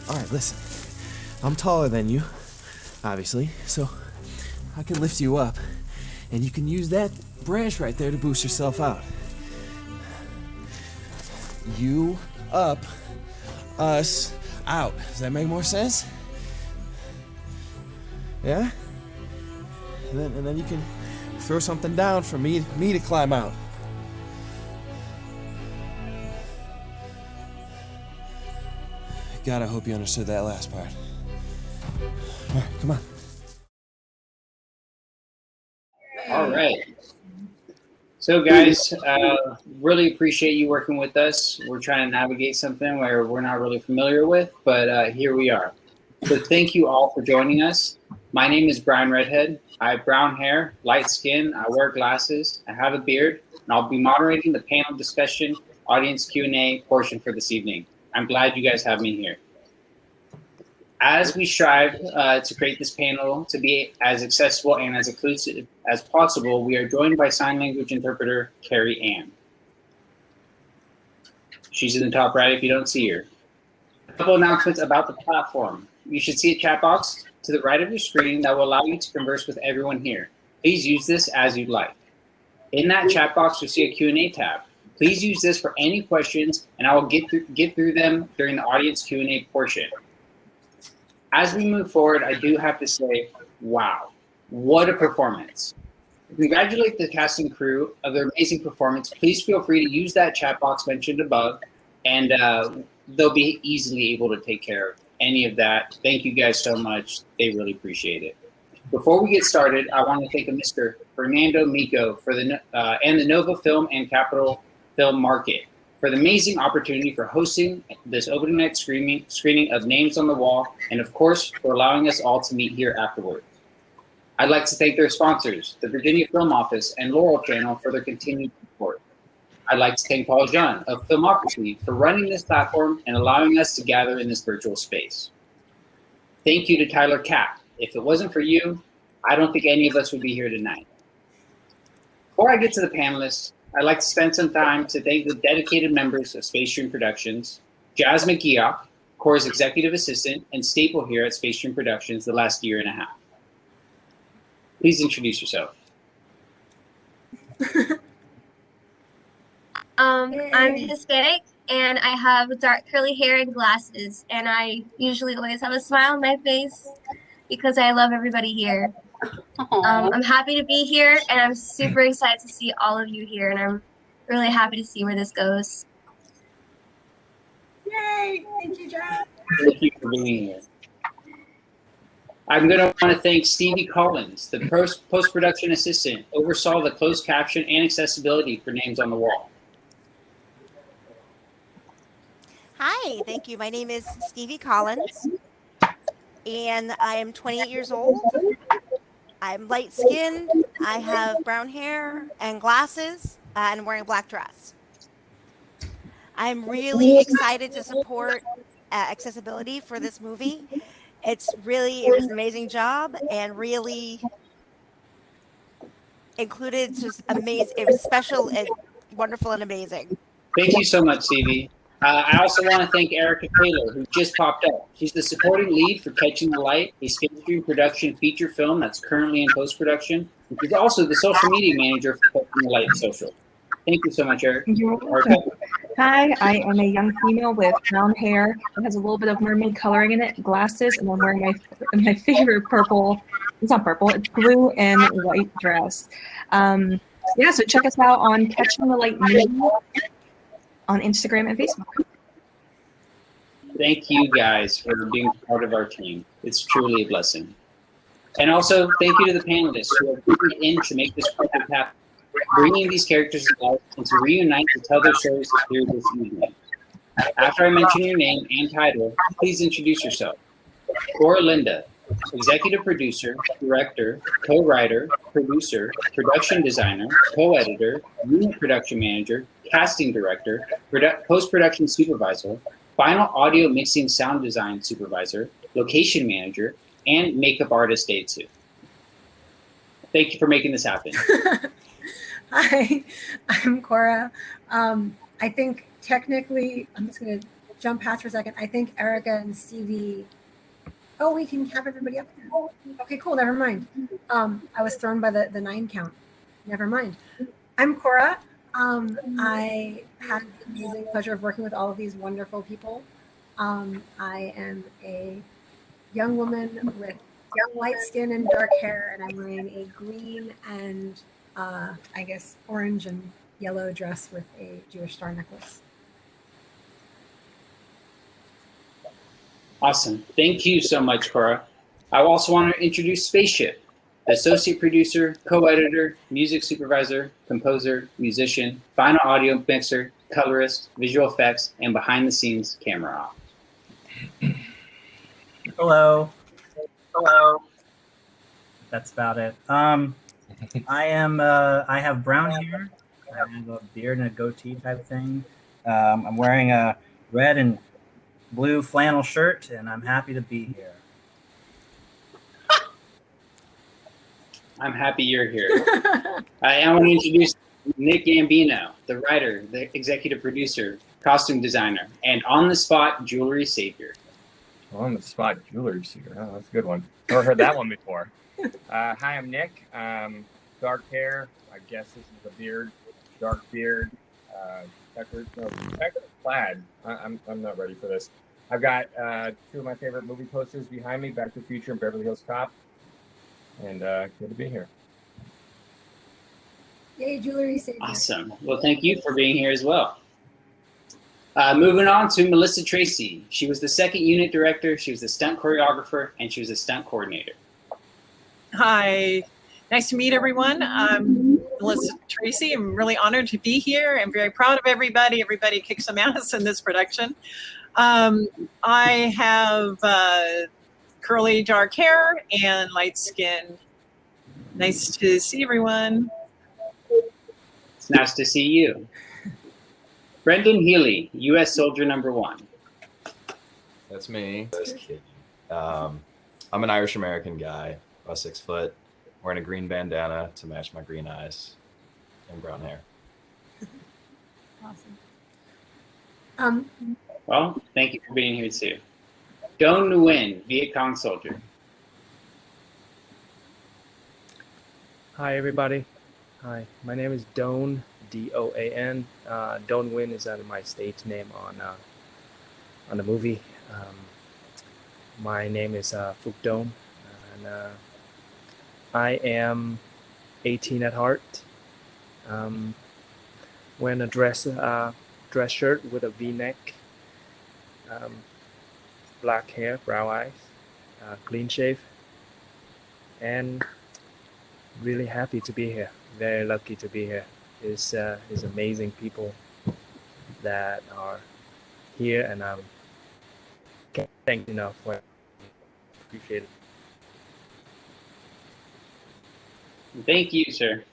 All right, listen. I'm taller than you, obviously, so I can lift you up, and you can use that branch right there to boost yourself out. You up, us out. Does that make more sense? Yeah? And then you can throw something down for me to climb out. God, I hope you understood that last part. All right, come on. All right. So guys, really appreciate you working with us. We're trying to navigate something where we're not really familiar with, but here we are. So thank you all for joining us. My name is Brian Redhead. I have brown hair, light skin, I wear glasses, I have a beard, and I'll be moderating the panel discussion, audience Q&A portion for this evening. I'm glad you guys have me here. As we strive to create this panel to be as accessible and as inclusive as possible, we are joined by sign language interpreter Carrie Ann. She's in the top right if you don't see her. A couple announcements about the platform. You should see a chat box to the right of your screen that will allow you to converse with everyone here. Please use this as you'd like. In that chat box, you'll see a Q&A tab. Please use this for any questions, and I will get through them during the audience Q&A portion. As we move forward, I do have to say, wow, what a performance. To congratulate the cast and crew of their amazing performance. Please feel free to use that chat box mentioned above, and they'll be easily able to take care of any of that. Thank you guys so much. They really appreciate it. Before we get started, I want to thank Mr. Fernando Mico for and the Nova Film and Capital Film Market for the amazing opportunity for hosting this opening night screening of Names on the Wall, and of course, for allowing us all to meet here afterward. I'd like to thank their sponsors, the Virginia Film Office and Laurel Channel, for their continued support. I'd like to thank Paul Jean of Filmocracy for running this platform and allowing us to gather in this virtual space. Thank you to Tyler Kapp. If it wasn't for you, I don't think any of us would be here tonight. Before I get to the panelists, I'd like to spend some time to thank the dedicated members of Space Stream Productions, Jazz McGeoch, Koura's executive assistant and staple here at Space Stream Productions the last year and a half. Please introduce yourself. I'm Hispanic, and I have dark curly hair and glasses, and I usually always have a smile on my face because I love everybody here. I'm happy to be here, and I'm super excited to see all of you here, and I'm really happy to see where this goes. Yay! Thank you, John. Thank you for being here. I'm going to want to thank Stevie Collins, the post-production assistant, oversaw the closed caption and accessibility for Names on the Wall. Hi, thank you. My name is Stevie Collins, and I am 28 years old. I'm light-skinned, I have brown hair and glasses, and I'm wearing a black dress. I'm really excited to support accessibility for this movie. It was an amazing job and really included just amazing. It was special and wonderful and amazing. Thank you so much, Stevie. I also want to thank Erica Taylor, who just popped up. She's the supporting lead for Catching the Light, a Space Stream Production feature film that's currently in post-production. She's also the social media manager for Catching the Light Social. Thank you so much, Erica. You're welcome. Hi, I am a young female with brown hair that has a little bit of mermaid coloring in it, glasses, and I'm wearing my favorite purple, it's not purple, it's blue and white dress. Yeah, so check us out on Catching the Light Media on Instagram and Facebook. Thank you guys for being part of our team. It's truly a blessing. And also, thank you to the panelists who have put in to make this project happen, bringing these characters to life and to reunite to tell their stories here this evening. After I mention your name and title, please introduce yourself. Koura Linda, executive producer, director, co-writer, producer, production designer, co-editor, unit production manager, casting director, post-production supervisor, final audio mixing sound design supervisor, location manager, and makeup artist day 2. Thank you for making this happen. Hi, I'm Koura. I think technically, I'm just going to jump past for a second. I think Erica and Stevie. Oh, we can have everybody up there. Okay, cool. Never mind. I was thrown by the 9 count. Never mind. I'm Koura. I had the amazing pleasure of working with all of these wonderful people. I am a young woman with young light skin and dark hair, and I'm wearing a green and I guess orange and yellow dress with a Jewish star necklace. Awesome. Thank you so much, Koura. I also want to introduce Spaceship, the associate producer, co-editor, music supervisor, composer, musician, final audio mixer, colorist, visual effects, and behind-the-scenes camera op. Hello. Hello. That's about it. I have brown hair. I have a beard and a goatee type thing. I'm wearing a red and blue flannel shirt, and I'm happy to be here. I'm happy you're here. I want to introduce Nick Gambino, the writer, the executive producer, costume designer, and on-the-spot jewelry savior. On-the-spot jewelry savior. Oh, that's a good one. Never heard that one before. Hi, I'm Nick. Dark hair. I guess this is a beard. Dark beard. Checkered plaid. I'm not ready for this. I've got 2 of my favorite movie posters behind me, Back to the Future and Beverly Hills Cop. And good to be here. Yay, jewelry savior. Awesome. Well, thank you for being here as well. Moving on to Melissa Tracy. She was the second unit director, she was the stunt choreographer, and she was a stunt coordinator. Hi, nice to meet everyone. I'm Melissa Tracy. I'm really honored to be here. I'm very proud of everybody. Everybody kicks some ass in this production. I have curly dark hair and light skin. Nice to see everyone. It's nice to see you. Brendan Healy, U.S. Soldier number 1. That's me. I'm an Irish American guy, about 6 foot, wearing a green bandana to match my green eyes and brown hair. Awesome. Well, thank you for being here too. Doan Nguyen, Viet Cong soldier. Hi, everybody. Hi, my name is Doan, D-O-A-N. Doan Nguyen is my stage name on the movie. My name is Phuc Doan, and I am 18 at heart. Wearing a dress shirt with a V-neck, black hair, brown eyes, clean shave, and really happy to be here. Very lucky to be here. It's amazing people that are here, and I can't thank enough for it. Appreciate it. Thank you, sir.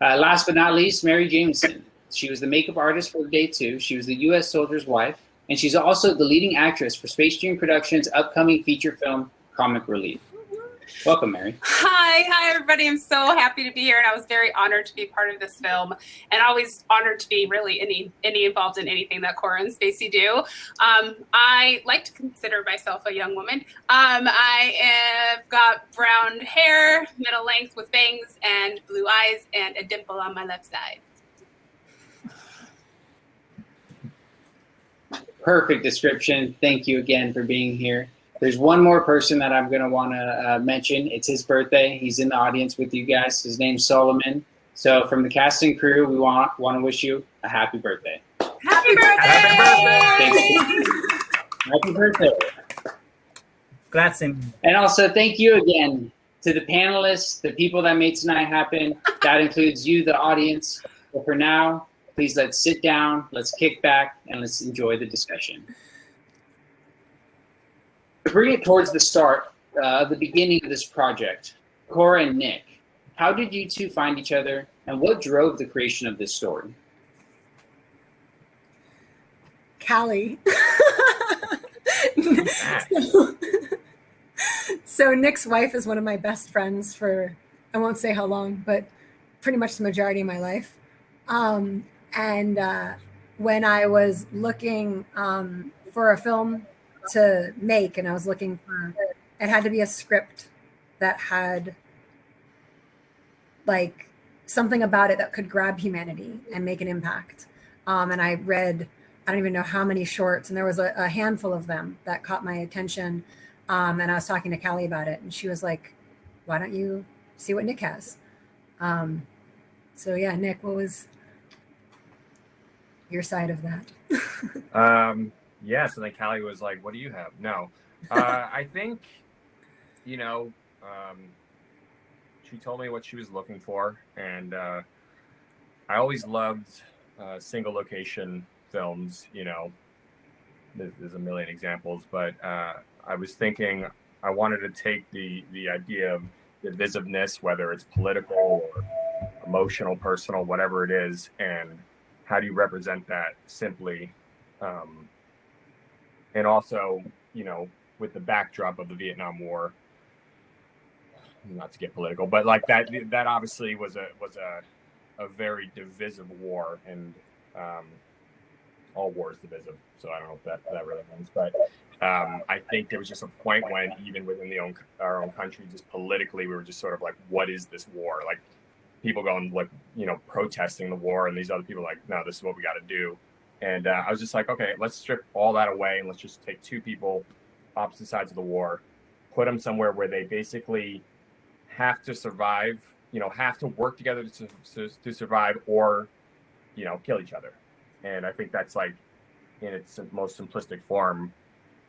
Last but not least, Mary Jameson. She was the makeup artist for day 2. She was the U.S. soldier's wife, and she's also the leading actress for Space Jam Productions' upcoming feature film, Comic Relief. Welcome, Mary. Hi, everybody. I'm so happy to be here, and I was very honored to be part of this film, and always honored to be really any involved in anything that Koura and Stacey do. I like to consider myself a young woman. I have got brown hair, middle length with bangs and blue eyes, and a dimple on my left side. Perfect description. Thank you again for being here. There's one more person that I'm going to want to mention. It's his birthday. He's in the audience with you guys. His name's Solomon. So from the cast and crew, we want to wish you a happy birthday. Happy birthday! Happy birthday! Happy birthday. Grazie. And also thank you again to the panelists, the people that made tonight happen. That includes you, the audience. But for now, please let's sit down, let's kick back, and let's enjoy the discussion. To bring it towards the start, the beginning of this project, Koura and Nick, how did you two find each other, and what drove the creation of this story? Callie. So Nick's wife is one of my best friends for, I won't say how long, but pretty much the majority of my life. And when I was looking for a film to make, and I was looking for, it had to be a script that had like something about it that could grab humanity and make an impact. And I read, I don't even know how many shorts, and there was a handful of them that caught my attention. And I was talking to Callie about it, and she was like, why don't you see what Nick has? So yeah, Nick, what was your side of that? Yeah, so then Callie was like, what do you have? No. I think, you know, she told me what she was looking for, and I always loved single location films. You know, there's a million examples, but I was thinking I wanted to take the idea of divisiveness, whether it's political or emotional, personal, whatever it is, and how do you represent that simply, and also, you know, with the backdrop of the Vietnam War. Not to get political, but like that obviously was a very divisive war, and all war is divisive, so I don't know if that really means, but I think there was just a point when even within our own country, just politically, we were just sort of like, what is this war? Like people going like, you know, protesting the war, and these other people like, no, this is what we got to do. And I was just like, okay, let's strip all that away and let's just take two people, opposite sides of the war, put them somewhere where they basically have to survive, you know, have to work together to survive, or, you know, kill each other. And I think that's like in its most simplistic form,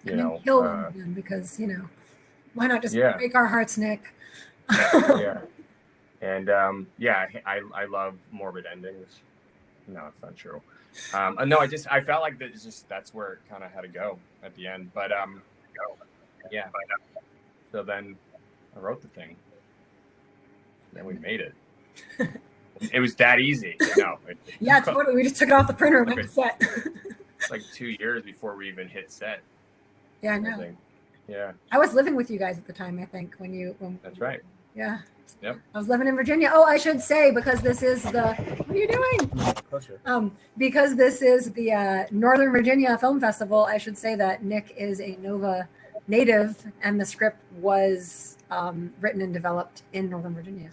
you know. Kill them because, you know, why not just break our hearts, Nick? Yeah. And I love morbid endings. No, it's not true. No, I felt like that's where it kind of had to go at the end. But yeah. So then I wrote the thing. Then we made it. It was that easy. No. Yeah, totally. We just took it off the printer and went to set. It's like 2 years before we even hit set. Yeah, I know. Yeah. I was living with you guys at the time, I think, when That's right. Yeah. Yep. I was living in Virginia. Oh, I should say, because this is what are you doing? Because this is the Northern Virginia Film Festival, I should say that Nick is a Nova native, and the script was written and developed in Northern Virginia.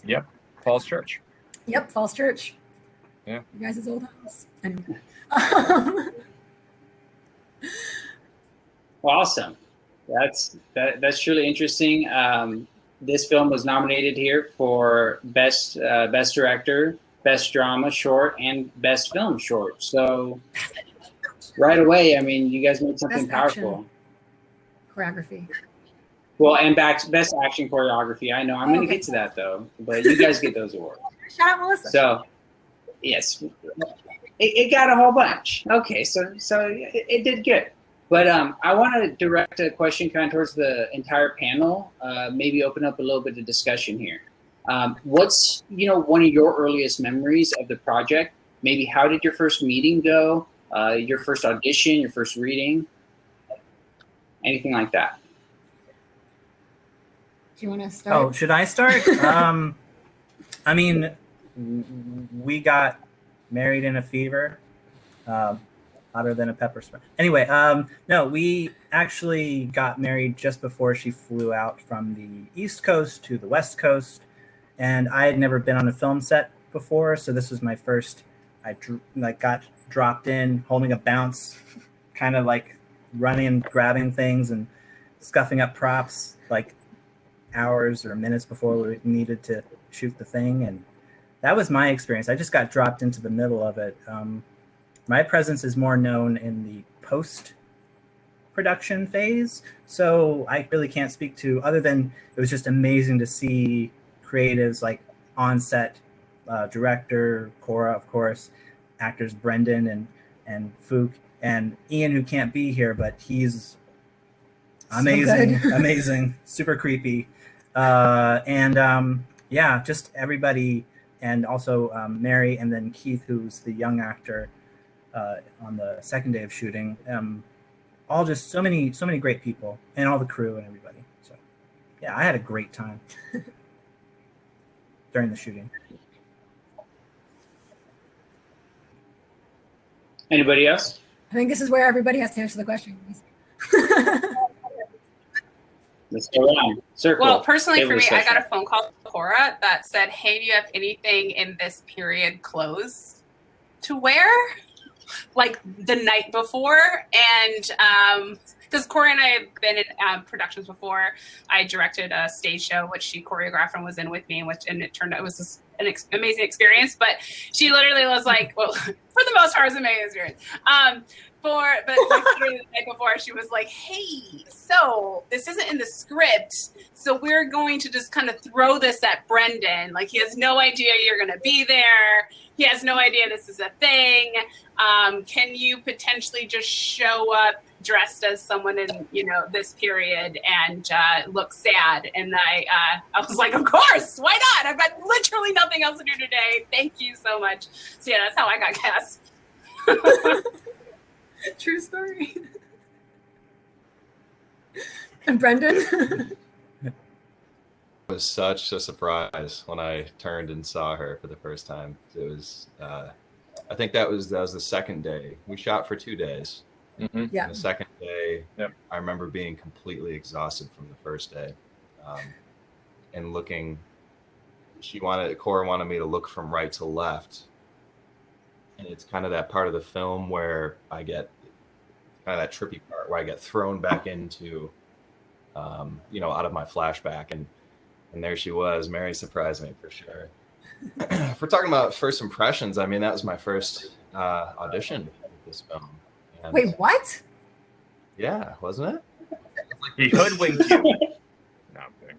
Yep. Falls Church. Yep, Falls Church. Yeah. You guys' old house. Anyway. Awesome. That's truly interesting. This film was nominated here for best director, best drama short, and best film short. So right away, I mean, you guys made something powerful. Choreography. Well, and best action choreography. I know I'm going to get to that though, but you guys get those awards. Shout out Melissa. So yes, it got a whole bunch. Okay, so it did good. But I want to direct a question kind of towards the entire panel, maybe open up a little bit of discussion here. What's, you know, one of your earliest memories of the project? Maybe how did your first meeting go? Your first audition, your first reading? Anything like that? Do you want to start? Oh, should I start? I mean, we got married in a fever. Hotter than a pepper spray. Anyway, no, we actually got married just before she flew out from the East Coast to the West Coast, and I had never been on a film set before, so this was my first. I got dropped in, holding a bounce, kind of like running, grabbing things, and scuffing up props like hours or minutes before we needed to shoot the thing, and that was my experience. I just got dropped into the middle of it. My presence is more known in the post-production phase, so I really can't speak to, other than it was just amazing to see creatives like on-set, director, Koura, of course, actors Brendan and Fook, and Ian, who can't be here, but he's amazing, amazing, super creepy. Yeah, just everybody, and also Mary, and then Keith, who's the young actor, on the second day of shooting. All just so many great people, and all the crew and everybody. So yeah, I had a great time during the shooting. Anybody else? I think this is where everybody has to answer the question. Let's go around. Circle. Well, personally for Table me, I got discussion. a phone call from Koura that said, hey, do you have anything in this period clothes to wear? Like the night before. And because Koura and I have been in productions before. I directed a stage show, which she choreographed and was in with me, and it turned out it was just an amazing experience. But she literally was like, well, for the most part, it was an amazing experience. But like literally the night before, she was like, hey, so this isn't in the script, so we're going to just kind of throw this at Brendan. Like, he has no idea you're going to be there. He has no idea this is a thing. Can you potentially just show up dressed as someone in, this period and look sad? And I was like, of course, why not? I've got literally nothing else to do today. Thank you so much. So yeah, that's how I got cast. True story. And Brendan? It was such a surprise when I turned and saw her for the first time. It was, I think that was the second day. We shot for 2 days. Mm-hmm. Yeah. And the second day, Yep. I remember being completely exhausted from the first day, and looking. Koura wanted me to look from right to left, and it's kind of that part of the film where I get kind of that trippy part where I get thrown back into, out of my flashback, and there she was. Mary surprised me for sure. If we're talking about first impressions, I mean, that was my first audition with this film. And Wait, what? yeah, wasn't it? He hoodwinked you. No, I'm kidding.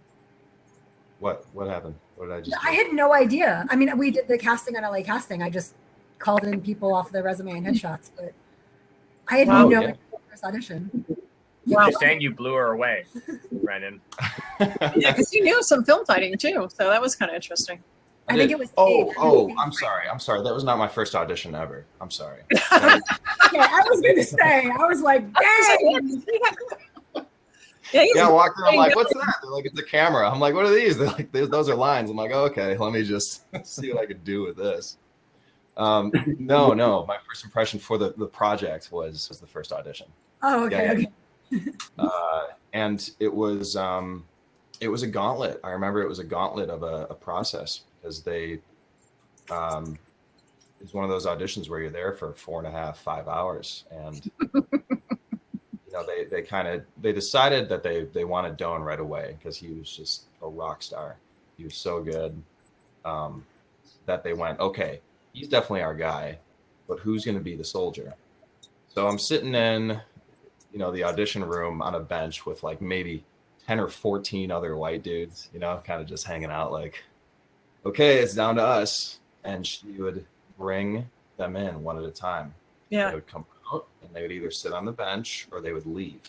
What happened? What did I just I do? had no idea. I mean, we did the casting on LA Casting. I just called in people off the resume and headshots, but I had no idea first audition. You're saying you blew her away, Brendan. Yeah, because you knew some film fighting too, so that was kind of interesting. I think it was. I'm sorry. That was not my first audition ever. I'm sorry. Yeah, I was going to say. I was like, dang. Yeah, I walked in, I'm like, what's that? They're like, it's a camera. I'm like, what are these? They're like, those are lines. I'm like, okay, let me just see what I could do with this. No, my first impression for the project was the first audition. Oh, okay. And it was a gauntlet. I remember it was a gauntlet of a process, because it's one of those auditions where you're there for 4.5, 5 hours, and they decided that they wanted Doan right away because he was just a rock star. He was so good, that they went, okay, he's definitely our guy, but who's going to be the soldier? So I'm sitting in, the audition room on a bench with like maybe 10 or 14 other white dudes, kind of just hanging out like, okay, it's down to us. And she would bring them in one at a time. Yeah. They would come out and they would either sit on the bench or they would leave.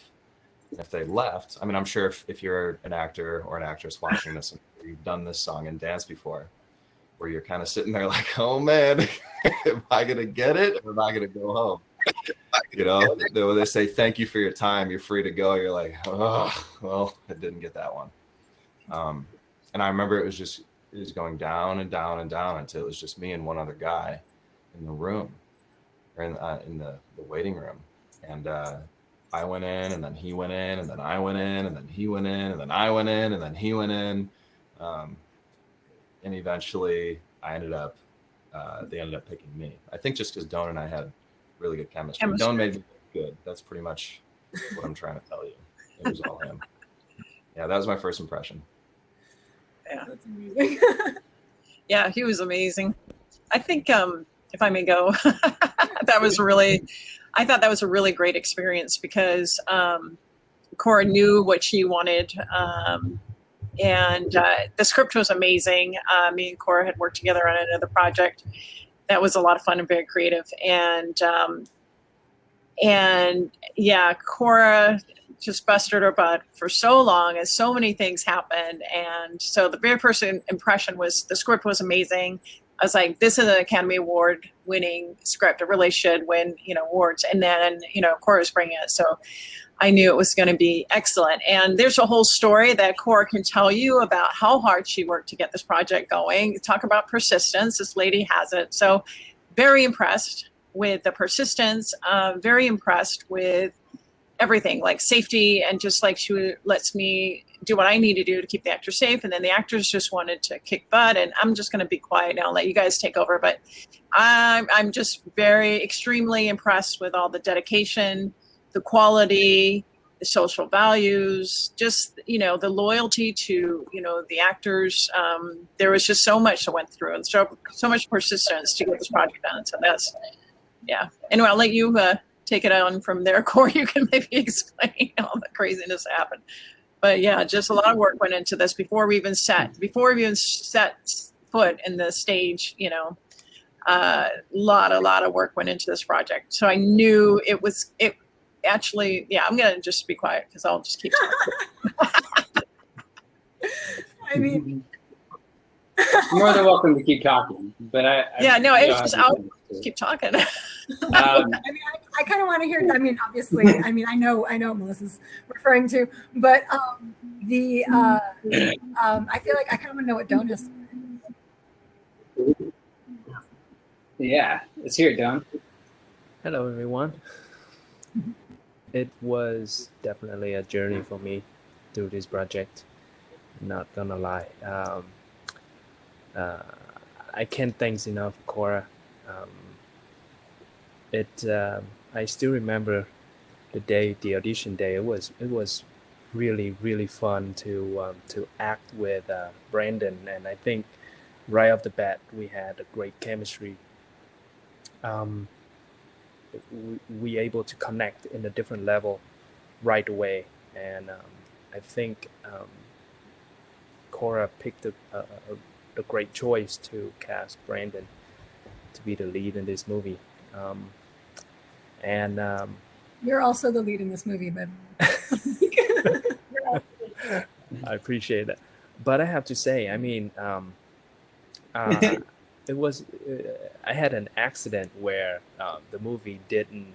And if they left, I mean, I'm sure if you're an actor or an actress watching this, and you've done this song and dance before, where you're kind of sitting there like, oh man, am I going to get it or am I going to go home? They say, thank you for your time. You're free to go. You're like, oh, well, I didn't get that one. And I remember it was going down and down and down until it was just me and one other guy in the room, or in the waiting room. And I went in, and then he went in, and then I went in, and then he went in, and then I went in, and then he went in. And eventually they ended up picking me. I think just because Doan and I had really good chemistry. Doan made me look good. That's pretty much what I'm trying to tell you. It was all him. Yeah, that was my first impression. Yeah, That's amazing. yeah, he was amazing. I think, if I may go, I thought that was a really great experience because Koura knew what she wanted. And the script was amazing. Me and Koura had worked together on another project that was a lot of fun and very creative. And yeah, Koura just busted her butt for so long, and so many things happened. And so the very first impression was the script was amazing. I was like, this is an Academy Award winning script. It really should win, awards. And then, Koura's bringing it. So I knew it was going to be excellent. And there's a whole story that Koura can tell you about how hard she worked to get this project going. Talk about persistence. This lady has it. So very impressed. with the persistence. Very impressed with everything, like safety, and just like she lets me do what I need to do to keep the actors safe. And then the actors just wanted to kick butt, and I'm just going to be quiet now and let you guys take over. But I'm just very extremely impressed with all the dedication, the quality, the social values, just, you know, the loyalty to, you know, the actors. There was just so much that went through, and so much persistence to get this project done. So that's, yeah. Anyway, I'll let you take it on from there, Corey. You can maybe explain all the craziness that happened. But yeah, just a lot of work went into this before we even set foot in the stage, you know. A lot of work went into this project. So I knew it actually, yeah, I'm gonna just be quiet because I'll just keep talking. I mean, You're more than welcome to keep talking, but it's just I'll keep talking. I mean, I kind of want to hear. I mean, obviously, I mean, I know what Melissa's referring to, but I feel like I kind of want to know what Don has to say. Yeah, let's hear it, Don. Hello, everyone. It was definitely a journey for me through this project. Not gonna lie. I can't thank enough Koura. I still remember the day, the audition day. It was really fun to act with Brandon, and I think right off the bat we had a great chemistry. We able to connect in a different level right away, and I think Koura picked a great choice to cast Brandon to be the lead in this movie. You're also the lead in this movie, but I appreciate that. But I have to say, I mean, it was I had an accident where the movie didn't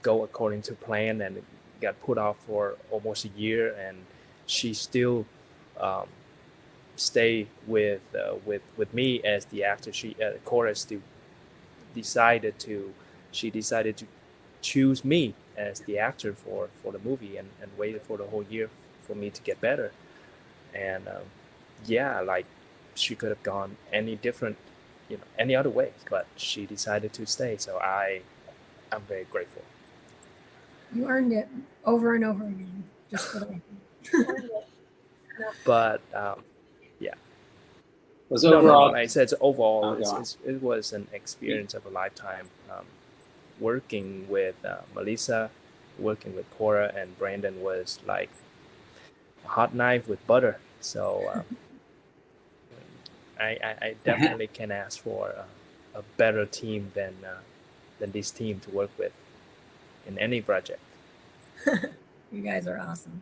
go according to plan, and it got put off for almost a year, and she still stay with me as the actor. Koura still decided to choose me as the actor for the movie, and waited for the whole year for me to get better. And like she could have gone any different, any other way, but she decided to stay. So I'm very grateful. you earned it over and over again, just for the But yeah. Was overall, I said overall, Oh, it was an experience of a lifetime. Working with Melissa, working with Koura and Brandon was like a hot knife with butter. So I definitely can ask for a better team than this team to work with in any project. You guys are awesome.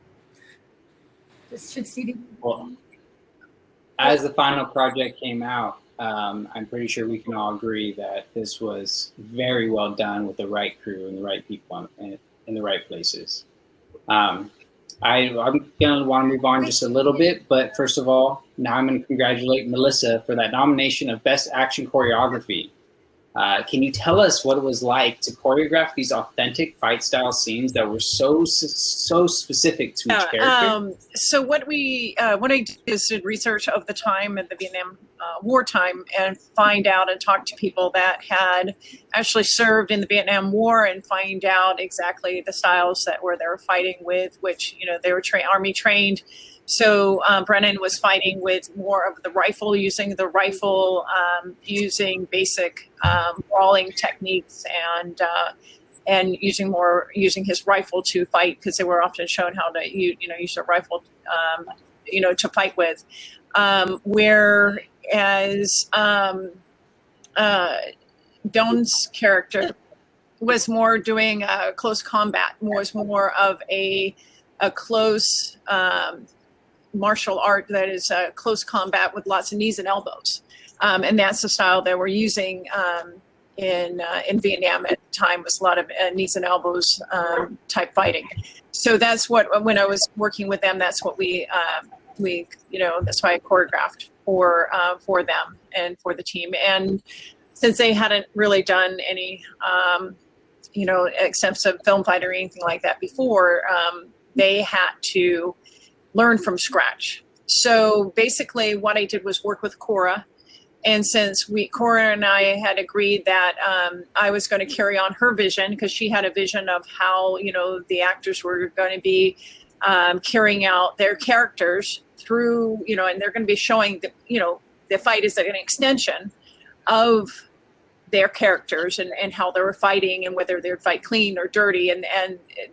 Just should see. well, as the final project came out, I'm pretty sure we can all agree that this was very well done with the right crew and the right people in the right places. I'm going to want to move on just a little bit, but first of all, now I'm going to congratulate Melissa for that nomination of Best Action Choreography. Can you tell us what it was like to choreograph these authentic fight style scenes that were so specific to each character? So what I did is did research of the time at the Vietnam wartime, and find out and talk to people that had actually served in the Vietnam War, and find out exactly the styles that they were fighting with, which they were Army trained. So Brennan was fighting with more of the rifle, using basic brawling techniques, and using his rifle to fight, because they were often shown how to use a rifle to fight with. Whereas Don's character was more doing close combat, was more of a close martial art that is close combat with lots of knees and elbows, and that's the style that we're using in Vietnam at the time, was a lot of knees and elbows type fighting. So that's what, when I was working with them, that's what we that's why I choreographed for them and for the team. And since they hadn't really done any, you know, extensive film fight or anything like that before, they had to learn from scratch. So basically what I did was work with Koura. And since Koura and I had agreed that I was going to carry on her vision, because she had a vision of how, you know, the actors were going to be carrying out their characters through, you know, and they're going to be showing the, you know, the fight is like an extension of their characters and how they were fighting and whether they would fight clean or dirty. And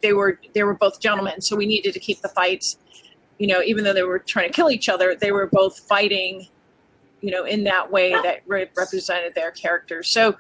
they were both gentlemen. So we needed to keep the fights, you know, even though they were trying to kill each other, they were both fighting, you know, in that way that represented their characters. So,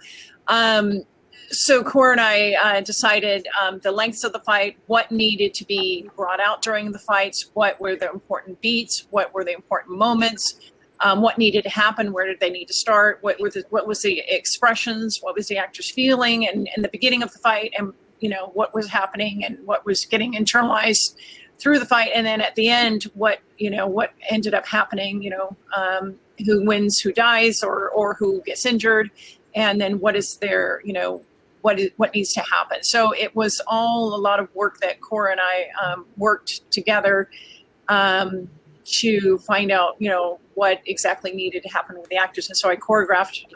so Koura and I decided the lengths of the fight, what needed to be brought out during the fights, what were the important beats, what were the important moments, what needed to happen, where did they need to start, what was the expressions, what was the actors feeling, and in the beginning of the fight, and you know what was happening and what was getting internalized through the fight, and then at the end, what ended up happening, you know, who wins, who dies, or who gets injured, and then what is their, you know, what needs to happen. So it was all a lot of work that Koura and I worked together to find out, you know, what exactly needed to happen with the actors. And so I choreographed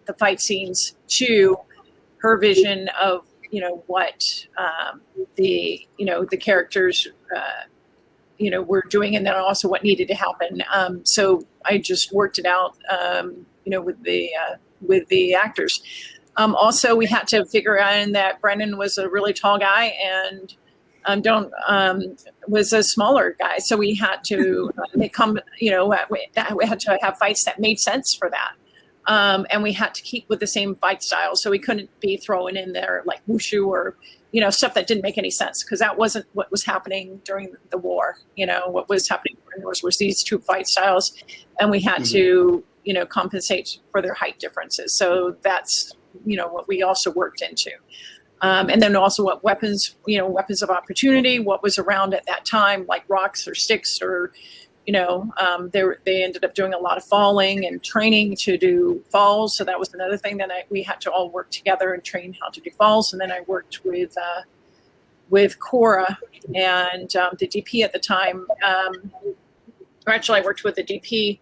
the fight scenes to her vision of, you know, what the characters, you know, were doing, and then also what needed to happen. So I just worked it out, you know, with the actors. Also, we had to figure out that Brendan was a really tall guy and was a smaller guy. So we had to we had to have fights that made sense for that. And we had to keep with the same fight style. So we couldn't be throwing in there like wushu or, you know, stuff that didn't make any sense, because that wasn't what was happening during the war. You know, what was happening during the wars was these two fight styles, and we had to, you know, compensate for their height differences. So that's, you know, what we also worked into. And then also what weapons, you know, weapons of opportunity, what was around at that time, like rocks or sticks or, you know, they ended up doing a lot of falling and training to do falls. So that was another thing that we had to all work together and train how to do falls. And then I worked with Koura and the DP at the time. Or actually, I worked with the DP.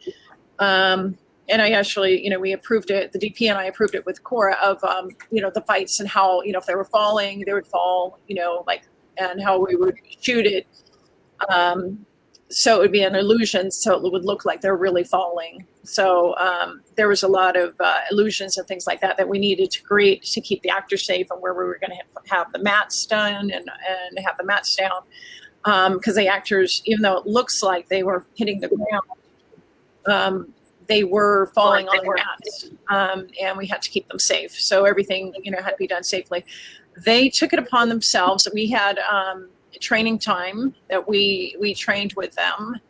And I actually, you know, we approved it, the DP and I approved it with Koura of, you know, the fights and how, you know, if they were falling, they would fall, you know, like, and how we would shoot it. So it would be an illusion, so it would look like they're really falling. So there was a lot of illusions and things like that that we needed to create to keep the actors safe, and where we were going to have the mats done and have the mats down. Because the actors, even though it looks like they were hitting the ground, they were falling on the mats, and we had to keep them safe. So everything, you know, had to be done safely. They took it upon themselves. We had training time that we trained with them,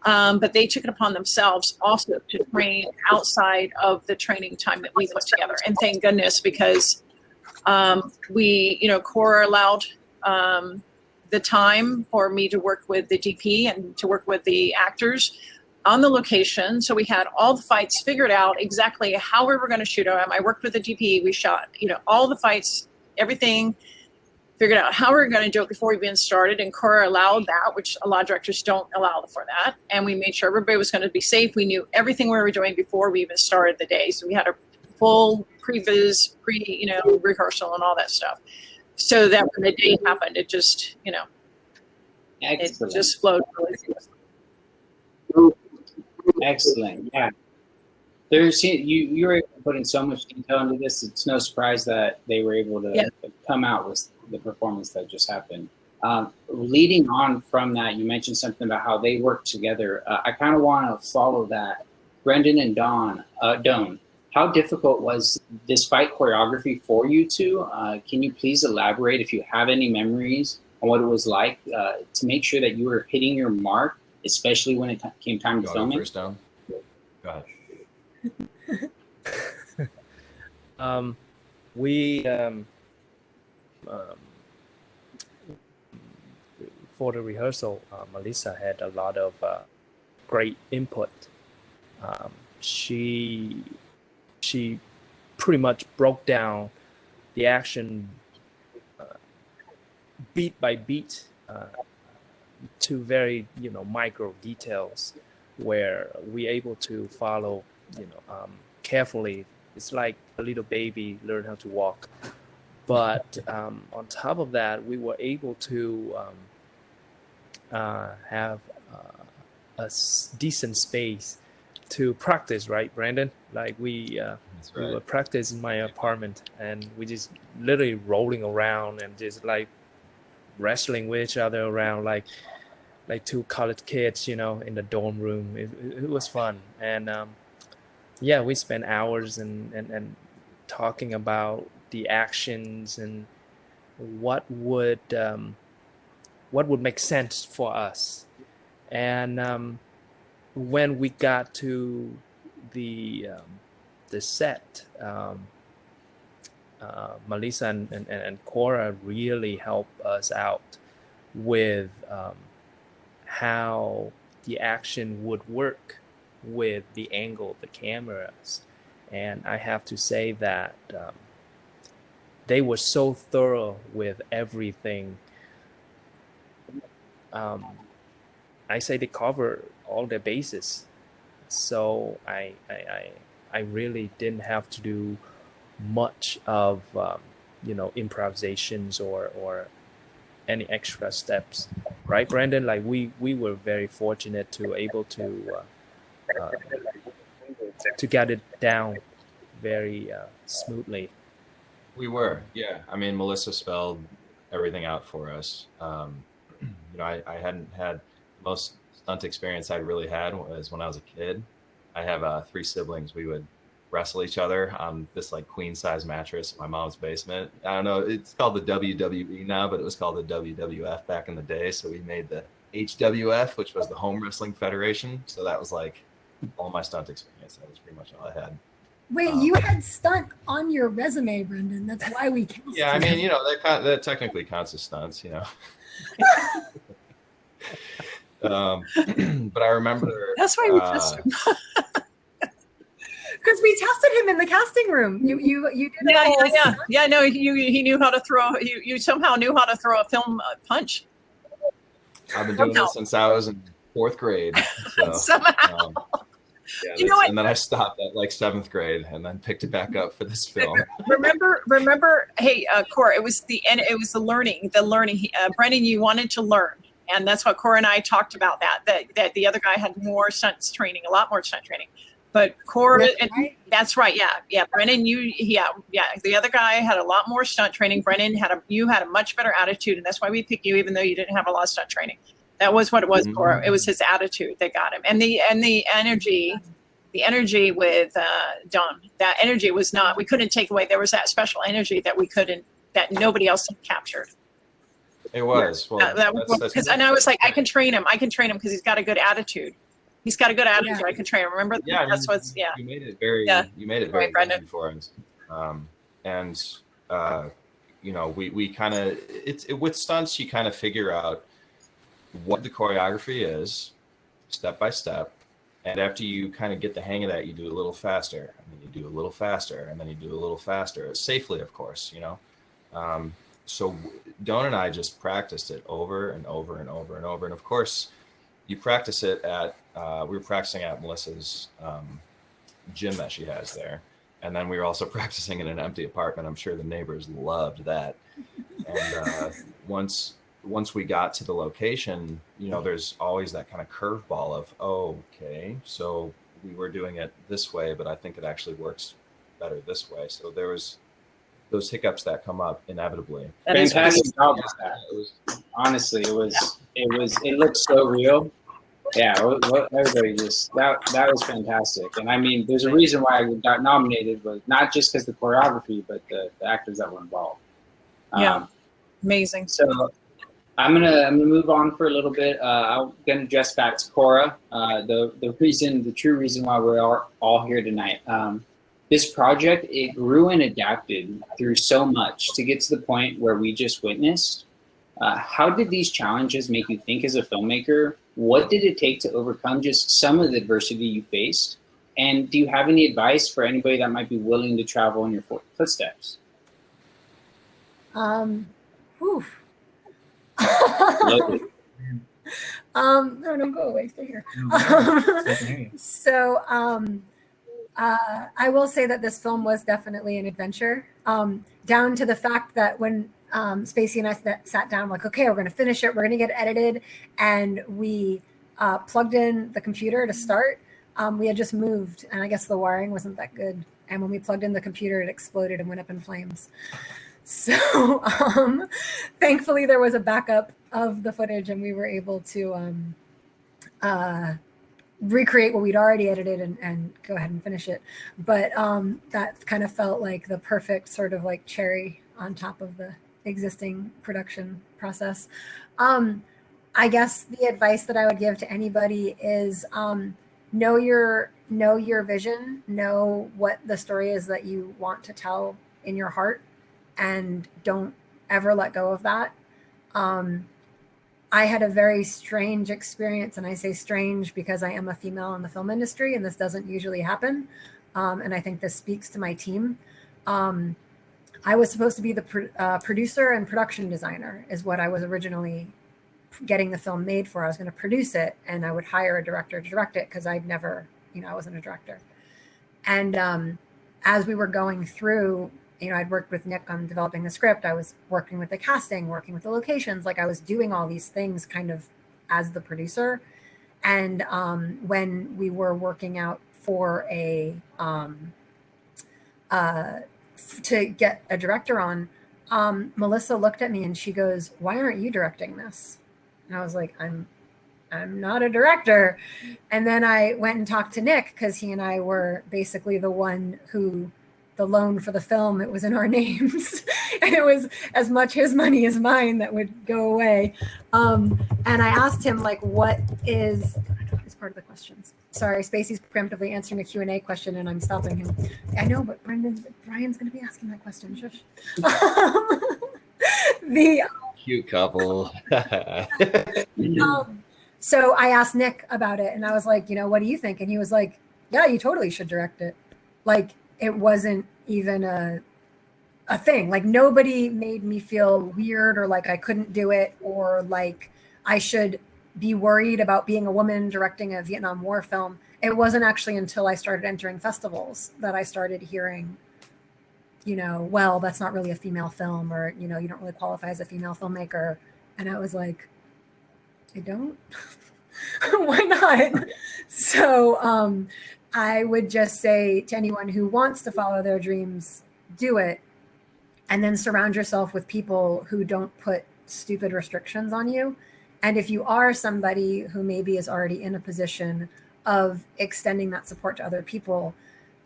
but they took it upon themselves also to train outside of the training time that we put together. And thank goodness, because we, you know, Koura allowed the time for me to work with the DP and to work with the actors on the location. So we had all the fights figured out exactly how we were going to shoot them. I worked with the DP. We shot, you know, all the fights, everything, figured out how we were going to do it before we even started. And Koura allowed that, which a lot of directors don't allow for that. And we made sure everybody was going to be safe. We knew everything we were doing before we even started the day. So we had a full pre-viz, you know, rehearsal and all that stuff. So that when the day happened, it just, you know, Excellent. it just flowed really seamlessly. Excellent. Yeah. There's you were able to put in so much detail into this. It's no surprise that they were able to come out with the performance that just happened. Leading on from that, you mentioned something about how they work together. I kind of want to follow that. Brendan and Dawn, how difficult was this fight choreography for you two? Can you please elaborate, if you have any memories, on what it was like to make sure that you were hitting your mark, especially when it came time to filming? First down. Go ahead. For the rehearsal, Melissa had a lot of great input. She pretty much broke down the action beat by beat to very micro details, where we're able to follow carefully. It's like a little baby learn how to walk. But on top of that, we were able to have decent space to practice, right, Brandon? Like we were practice in my apartment, and we just literally rolling around and just like wrestling with each other around like two college kids, in the dorm room. It was fun, and yeah, we spent hours and talking about the actions and what would make sense for us. And when we got to the set, Melissa and Koura really helped us out with how the action would work with the angle of the cameras. And I have to say that they were so thorough with everything. I say they cover all their bases. So I really didn't have to do much of improvisations or any extra steps, right, Brandon? Like we were very fortunate to able to get it down very smoothly. We were, yeah. I mean, Melissa spelled everything out for us. I hadn't had most stunt experience I really had was when I was a kid. I have 3 siblings. We would wrestle each other on this like queen size mattress in my mom's basement. I don't know, it's called the WWE now, but it was called the WWF back in the day. So we made the HWF, which was the Home Wrestling Federation. So that was like all my stunt experience. That was pretty much all I had. Wait, you had stunt on your resume, Brendan. That's why we cast you. Yeah, I mean, that technically counts as stunts, But I remember that's why we tested him. Because we tested him in the casting room. You did yeah. No, he knew how to throw. You somehow knew how to throw a film punch. I've been doing this since I was in 4th grade. So, somehow. And then I stopped at like 7th grade, and then picked it back up for this film. Remember. Hey, Koura, it was the learning. Brendan, you wanted to learn, and that's what Koura and I talked about. That the other guy had more stunt training, a lot more stunt training. But Koura, that's right. Yeah. Brendan, the other guy had a lot more stunt training. Brendan you had a much better attitude, and that's why we picked you, even though you didn't have a lot of stunt training. That was what it was, Koura. It was his attitude that got him, and the energy with Don. That energy was not. We couldn't take away. There was that special energy that nobody else had captured. It was. Well, and I was like, I can train him because he's got a good attitude. He's got a good attitude. Yeah. I can train him. Remember? Yeah, that's what's. Yeah. You made it very. Yeah. You made it very good for us. We kind of with stunts, you kind of figure out what the choreography is, step by step, and after you kind of get the hang of that, you do a little faster, and then you do a little faster, and then you do a little faster, safely, of course. So Don and I just practiced it over and over and over and over, and of course, you practice it at. We were practicing at Melissa's gym that she has there. And then we were also practicing in an empty apartment. I'm sure the neighbors loved that. And once we got to the location, there's always that kind of curveball of, okay, so we were doing it this way, but I think it actually works better this way. So there was those hiccups that come up inevitably. Fantastic job with that. Honestly, it looked so real. Yeah, everybody that was fantastic. And I mean, there's a reason why I got nominated, was not just because the choreography, but the actors that were involved. Amazing. So I'm gonna move on for a little bit. I'm gonna address back to Koura. The true reason why we're all here tonight. This project, it grew and adapted through so much to get to the point where we just witnessed. How did these challenges make you think as a filmmaker? What did it take to overcome just some of the adversity you faced? And do you have any advice for anybody that might be willing to travel in your footsteps? Whew. No, don't go away. Stay here. So I will say that this film was definitely an adventure, down to the fact that when Spacey and I sat down, like, okay, we're going to finish it. We're going to get it edited. And we plugged in the computer to start. We had just moved, and I guess the wiring wasn't that good. And when we plugged in the computer, it exploded and went up in flames. So thankfully, there was a backup of the footage, and we were able to recreate what we'd already edited and go ahead and finish it. But that kind of felt like the perfect sort of like cherry on top of the existing production process. I guess the advice that I would give to anybody is know your vision, know what the story is that you want to tell in your heart, and don't ever let go of that. I had a very strange experience, and I say strange because I am a female in the film industry, and this doesn't usually happen. And I think this speaks to my team. I was supposed to be the producer and production designer is what I was originally getting the film made for. I was going to produce it, and I would hire a director to direct it because I'd never, I wasn't a director. And as we were going through, I'd worked with Nick on developing the script. I was working with the casting, working with the locations. Like I was doing all these things kind of as the producer. And when we were working out for to get a director on, Melissa looked at me and she goes, "Why aren't you directing this?" And I was like, I'm not a director. And then I went and talked to Nick because he and I were basically the loan for the film. It was in our names, and it was as much his money as mine that would go away. And I asked him, like, what is part of the questions? Sorry, Spacey's preemptively answering a Q&A question, and I'm stopping him. I know, but Brian's going to be asking that question. Shush. The cute couple. So I asked Nick about it, and I was like, what do you think? And he was like, yeah, you totally should direct it. Like, it wasn't even a thing. Like, nobody made me feel weird or like I couldn't do it or like I should be worried about being a woman directing a Vietnam War film. It wasn't actually until I started entering festivals that I started hearing, well, that's not really a female film, or, you don't really qualify as a female filmmaker. And I was like, I don't? Why not? So I would just say to anyone who wants to follow their dreams, do it. And then surround yourself with people who don't put stupid restrictions on you. And if you are somebody who maybe is already in a position of extending that support to other people,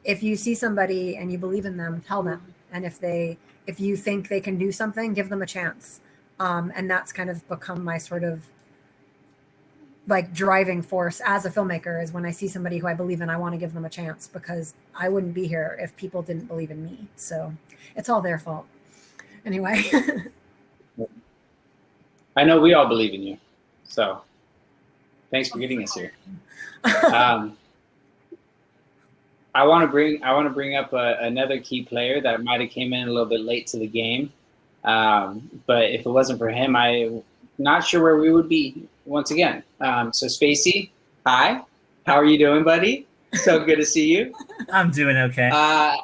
if you see somebody and you believe in them, tell them. And if you think they can do something, give them a chance. And that's kind of become my sort of like driving force as a filmmaker, is when I see somebody who I believe in, I want to give them a chance, because I wouldn't be here if people didn't believe in me. So it's all their fault. Anyway. I know we all believe in you. So thanks for getting us here. I want to bring up another key player that might have came in a little bit late to the game. But if it wasn't for him, I'm not sure where we would be once again. So Spacey, hi. How are you doing, buddy? So good to see you. I'm doing okay.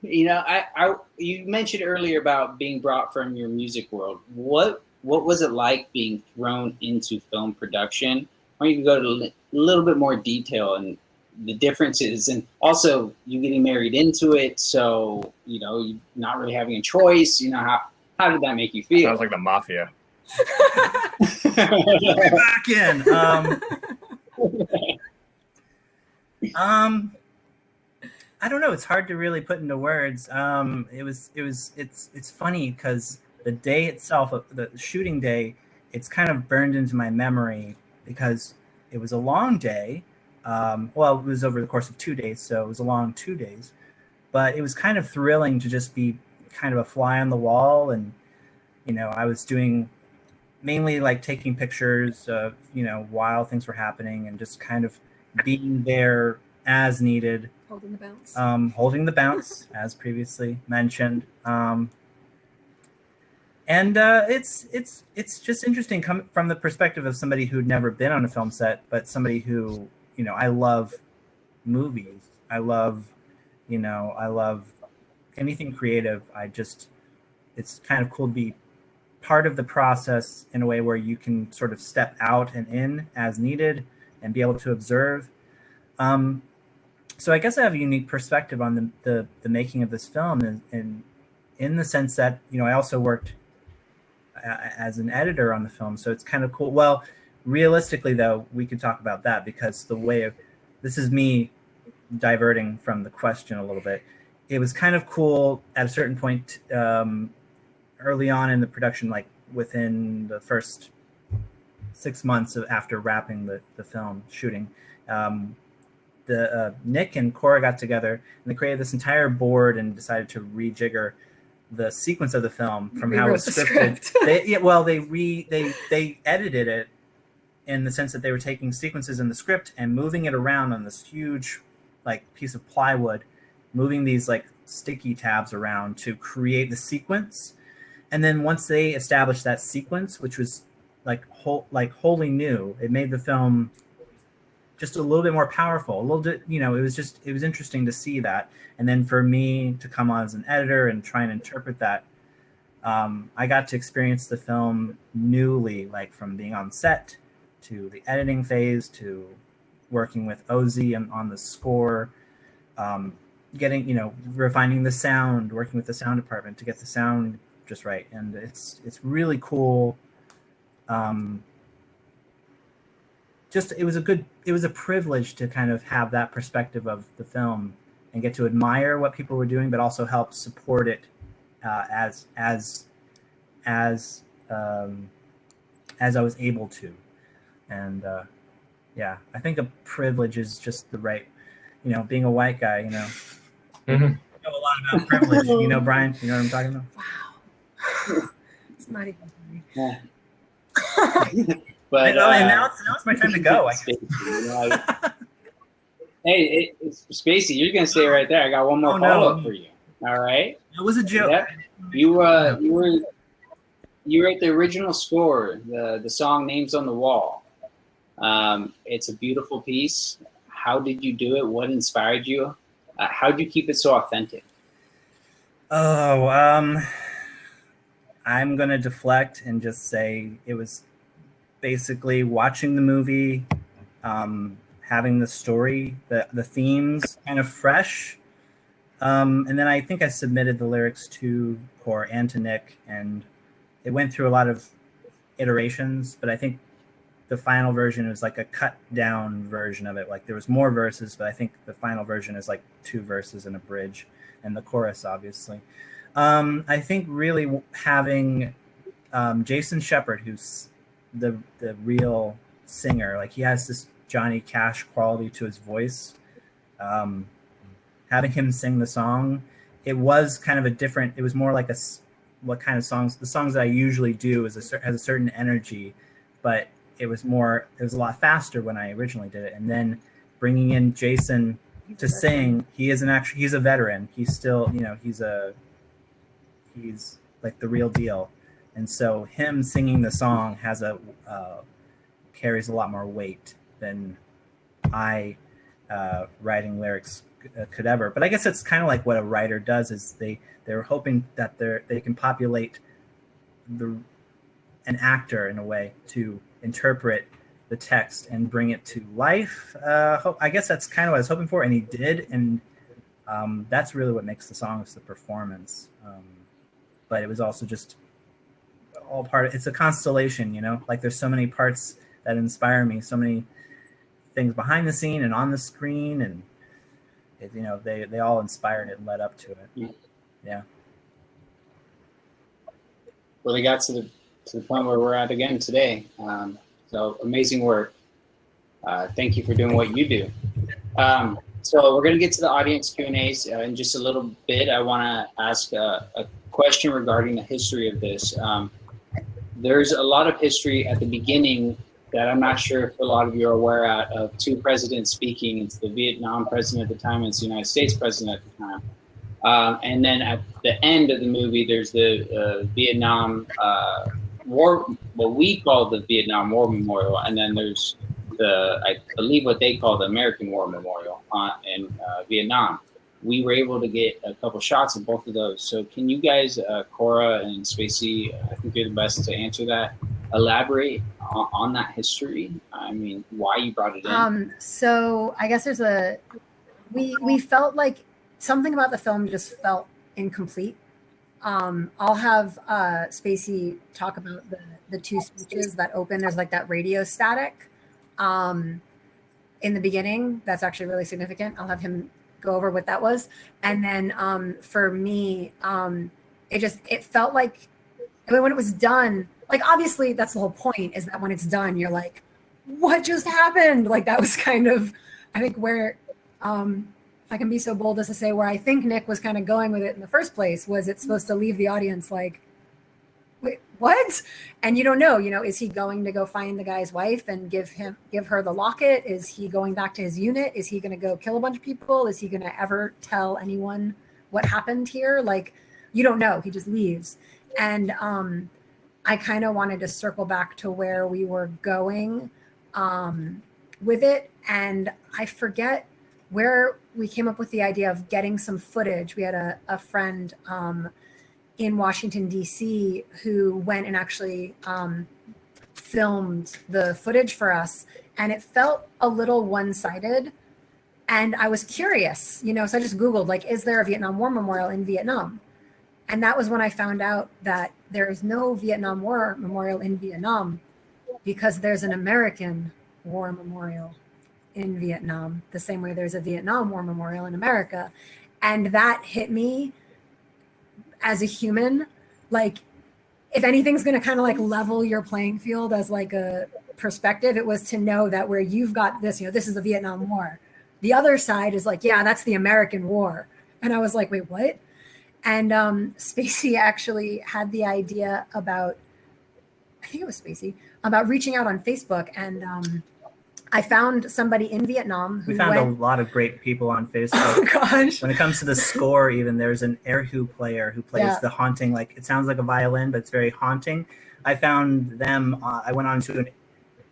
You mentioned earlier about being brought from your music world. What was it like being thrown into film production? Or you can go to a little bit more detail and the differences, and also you getting married into it. So, you're not really having a choice. How did that make you feel? Sounds like the mafia. Back in. I don't know. It's hard to really put into words. It's funny because the day itself, the shooting day, it's kind of burned into my memory because it was a long day. It was over the course of 2 days, so it was a long 2 days. But it was kind of thrilling to just be kind of a fly on the wall, and I was doing mainly like taking pictures of while things were happening, and just kind of being there as needed. Holding the bounce. Holding the bounce, as previously mentioned. It's just interesting coming from the perspective of somebody who'd never been on a film set, but somebody who, you know, I love movies. I love anything creative. It's kind of cool to be part of the process in a way where you can sort of step out and in as needed and be able to observe. So I guess I have a unique perspective on the making of this film, and in the sense that, you know, I also worked as an editor on the film, so it's kind of cool. Well, realistically, though, we could talk about that, because this is me diverting from the question a little bit. It was kind of cool at a certain point early on in the production, like within the first 6 months after wrapping the film shooting. Nick and Koura got together and they created this entire board and decided to rejigger the sequence of the film from how it was scripted. They edited it in the sense that they were taking sequences in the script and moving it around on this huge like piece of plywood, moving these like sticky tabs around to create the sequence. And then once they established that sequence, which was wholly new, it made the film just a little bit more powerful, a little bit, you know, it was interesting to see that. And then for me to come on as an editor and try and interpret that, I got to experience the film newly, like from being on set to the editing phase to working with Ozzy on the score, getting, you know, refining the sound, working with the sound department to get the sound just right. And it's really cool. It was a privilege to kind of have that perspective of the film and get to admire what people were doing, but also help support it as I was able to. And yeah, I think a privilege is just the right, you know, being a white guy, you know, I know a lot about privilege, you know, Brian, you know what I'm talking about? Wow. It's not even funny. Yeah. But now it's my time to go. Hey, Spacey, you're gonna stay right there. I got one more follow-up for you. All right. It was a joke. Yeah. You were at the original score, the song "Names on the Wall." It's a beautiful piece. How did you do it? What inspired you? How did you keep it so authentic? Oh, I'm gonna deflect and just say it was basically watching the movie, having the story, the themes kind of fresh. And then I think I submitted the lyrics to Koura and to Nick, and it went through a lot of iterations, but I think the final version was like a cut down version of it. Like there was more verses, but I think the final version is like 2 verses and a bridge and the chorus, obviously. I think really having Jason Shepard, who's the real singer, like he has this Johnny Cash quality to his voice. Having him sing the song, it was kind of it was more like what kind of songs, the songs that I usually do has a certain energy, but it was a lot faster when I originally did it. And then bringing in Jason to sing, he's a veteran. He's still, you know, he's like the real deal. And so him singing the song carries a lot more weight than I writing lyrics could ever. But I guess it's kind of like what a writer does, is they're hoping that they can populate an actor in a way to interpret the text and bring it to life. I guess that's kind of what I was hoping for, and he did. And that's really what makes the song, is the performance. But it was also just all it's a constellation, you know, like there's so many parts that inspire me, so many things behind the scene and on the screen, and you know, they all inspired it and led up to it. Yeah. Well, we got to the point where we're at again today. So amazing work. Thank you for doing what you do. So we're going to get to the audience Q&As in just a little bit. I want to ask a question regarding the history of this. There's a lot of history at the beginning that I'm not sure if a lot of you are aware of two presidents speaking. It's the Vietnam president at the time, and it's the United States president at the time. And then at the end of the movie, there's the Vietnam War, what we call the Vietnam War Memorial, and then there's I believe what they call the American War Memorial in Vietnam. We were able to get a couple shots of both of those. So can you guys, Koura and Spacey, I think you're the best to answer that, elaborate on that history? I mean, why you brought it in? So I guess we felt like something about the film just felt incomplete. I'll have Spacey talk about the two speeches that open. There's like that radio static in the beginning. That's actually really significant. I'll have him go over what that was. And then for me, it felt like, I mean, when it was done, like obviously that's the whole point, is that when it's done, you're like, what just happened? Like that was kind of, I think where, if I can be so bold as to say, where I think Nick was kind of going with it in the first place, was it's supposed to leave the audience like, wait, what? And you don't know, is he going to go find the guy's wife and give her the locket? Is he going back to his unit? Is he going to go kill a bunch of people? Is he going to ever tell anyone what happened here? Like, you don't know. He just leaves. And I kind of wanted to circle back to where we were going with it. And I forget where we came up with the idea of getting some footage. We had a friend in Washington, D.C., who went and actually filmed the footage for us. And it felt a little one-sided. And I was curious, so I just Googled, like, is there a Vietnam War Memorial in Vietnam? And that was when I found out that there is no Vietnam War Memorial in Vietnam, because there's an American War Memorial in Vietnam, the same way there's a Vietnam War Memorial in America. And that hit me as a human, like, if anything's going to kind of like level your playing field as like a perspective, it was to know that where you've got this, this is the Vietnam War. The other side is like, yeah, that's the American War. And I was like, wait, what? And Spacey actually had the idea about, I think it was Spacey, about reaching out on Facebook. And I found somebody in Vietnam who we found a lot of great people on Facebook. Oh gosh! When it comes to the score, even there's an erhu player who plays the haunting, like it sounds like a violin, but it's very haunting. I found them. I went on to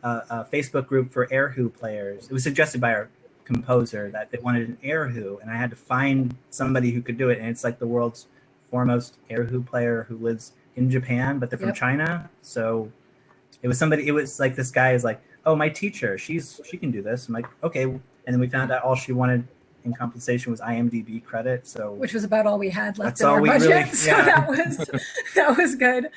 a Facebook group for erhu players. It was suggested by our composer that they wanted an erhu, and I had to find somebody who could do it. And it's like the world's foremost erhu player who lives in Japan, but they're from China. So it was somebody. It was like this guy is like, oh, my teacher, she can do this. I'm like, okay. And then we found out all she wanted in compensation was IMDb credit. So which was about all we had left that's in all our we budget. really, So that was good.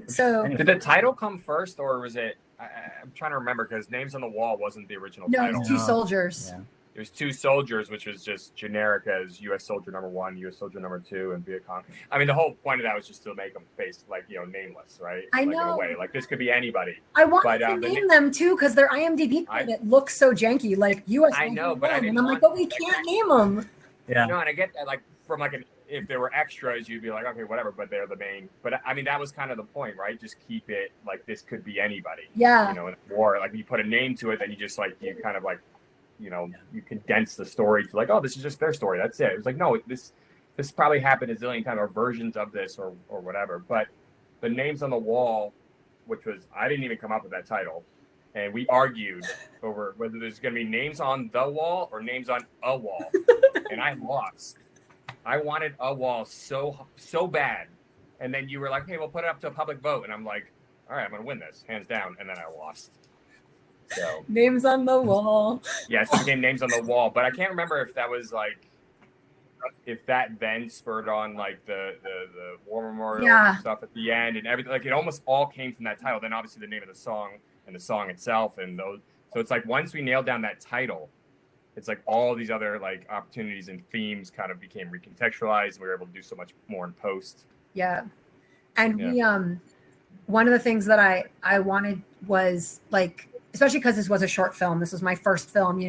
So did the title come first, or was it? I'm trying to remember, because Names on the Wall wasn't the original title. No, it was Two Soldiers. Yeah. It was Two Soldiers, which was just generic as U.S. Soldier number 1, U.S. Soldier number 2, and Viet Cong. I mean, the whole point of that was just to make them face, like, nameless, right? I like, know. In a way, like this could be anybody. I wanted to name them too, because their IMDb credit looks so janky, like U.S. I know, but I didn't and I'm like, but we can't name them. Yeah. No, and I get that, like, from like if there were extras, you'd be like, okay, whatever, but they're the main. But I mean, that was kind of the point, right? Just keep it like this could be anybody. Yeah. In a war, like you put a name to it, then you just like you kind of like. You condense the story to like, oh, this is just their story. That's it. It was like, no, this probably happened a zillion times, or versions of this, or whatever. But the Names on the Wall, which was, I didn't even come up with that title, and we argued over whether there's going to be names on the wall or names on a wall, and I lost. I wanted a wall so bad, and then you were like, hey, we'll put it up to a public vote, and I'm like, all right, I'm going to win this hands down, and then I lost. So Names on the Wall. Yeah, so it became Names on the Wall, but I can't remember if that was like, if that then spurred on like the War Memorial stuff at the end and everything. Like it almost all came from that title. Then obviously the name of the song and the song itself and those. So it's like once we nailed down that title, it's like all these other like opportunities and themes kind of became recontextualized. We were able to do so much more in post. Yeah, and we one of the things that I wanted was like, especially because this was a short film. This was my first film,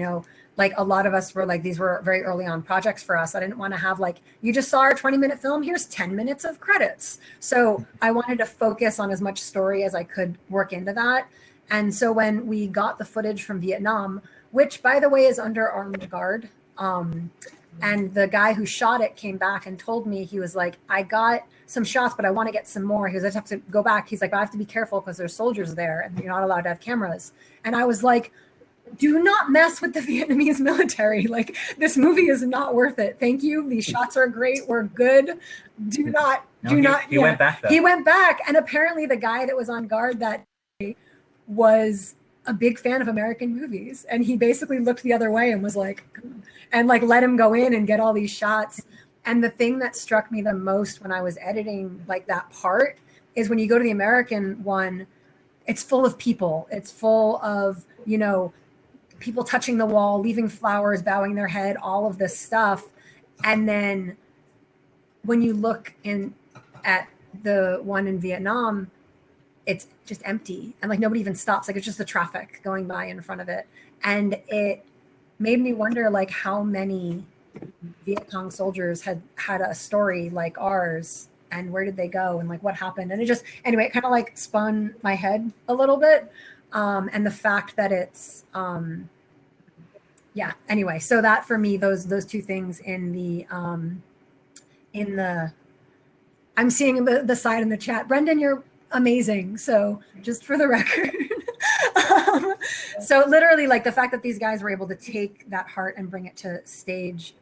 like a lot of us were like, these were very early on projects for us. I didn't want to have like, you just saw our 20-minute film, here's 10 minutes of credits. So I wanted to focus on as much story as I could work into that. And so when we got the footage from Vietnam, which by the way is under armed guard, and the guy who shot it came back and told me, he was like, I got some shots, but I want to get some more. He goes, I just have to go back. He's like, I have to be careful because there's soldiers there and you're not allowed to have cameras. And I was like, do not mess with the Vietnamese military. Like, this movie is not worth it. Thank you. These shots are great. We're good. He went back though. He went back. And apparently the guy that was on guard that day was a big fan of American movies. And he basically looked the other way and was like, and like let him go in and get all these shots. And the thing that struck me the most when I was editing like that part is when you go to the American one, it's full of people. It's full of, you know, people touching the wall, leaving flowers, bowing their head, all of this stuff. And then when you look at the one in Vietnam, it's just empty. And like nobody even stops. Like it's just the traffic going by in front of it. And it made me wonder like how many Viet Cong soldiers had a story like ours, and where did they go and like what happened. And it just, anyway, it kind of like spun my head a little bit. And the fact that it's, yeah, anyway, so that for me, those two things in the, I'm seeing the side in the chat, Brendan, you're amazing. So just for the record, so literally like the fact that these guys were able to take that heart and bring it to stage,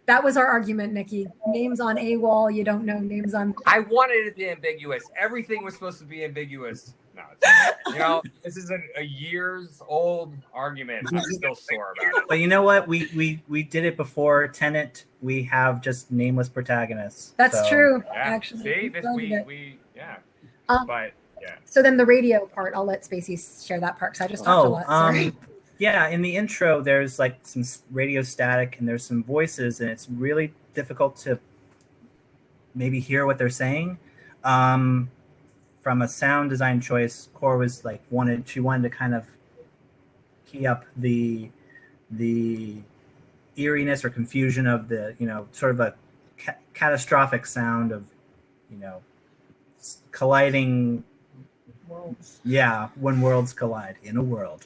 that was our argument, Nikki. Names on a wall, you don't know names on. I wanted it to be ambiguous. Everything was supposed to be ambiguous. No, you know, this is a years old argument. I'm still sore about it. But you know what? We did it before Tenet. We have just nameless protagonists. That's true. Yeah. Actually, See, we yeah. But yeah. So then the radio part, I'll let Spacey share that part because I just talked a lot. Sorry. Yeah, in the intro, there's like some radio static and there's some voices, and it's really difficult to maybe hear what they're saying. From a sound design choice, Koura was like she wanted to kind of key up the eeriness or confusion of the, you know, sort of a catastrophic sound of, you know, colliding worlds. Yeah, when worlds collide in a world.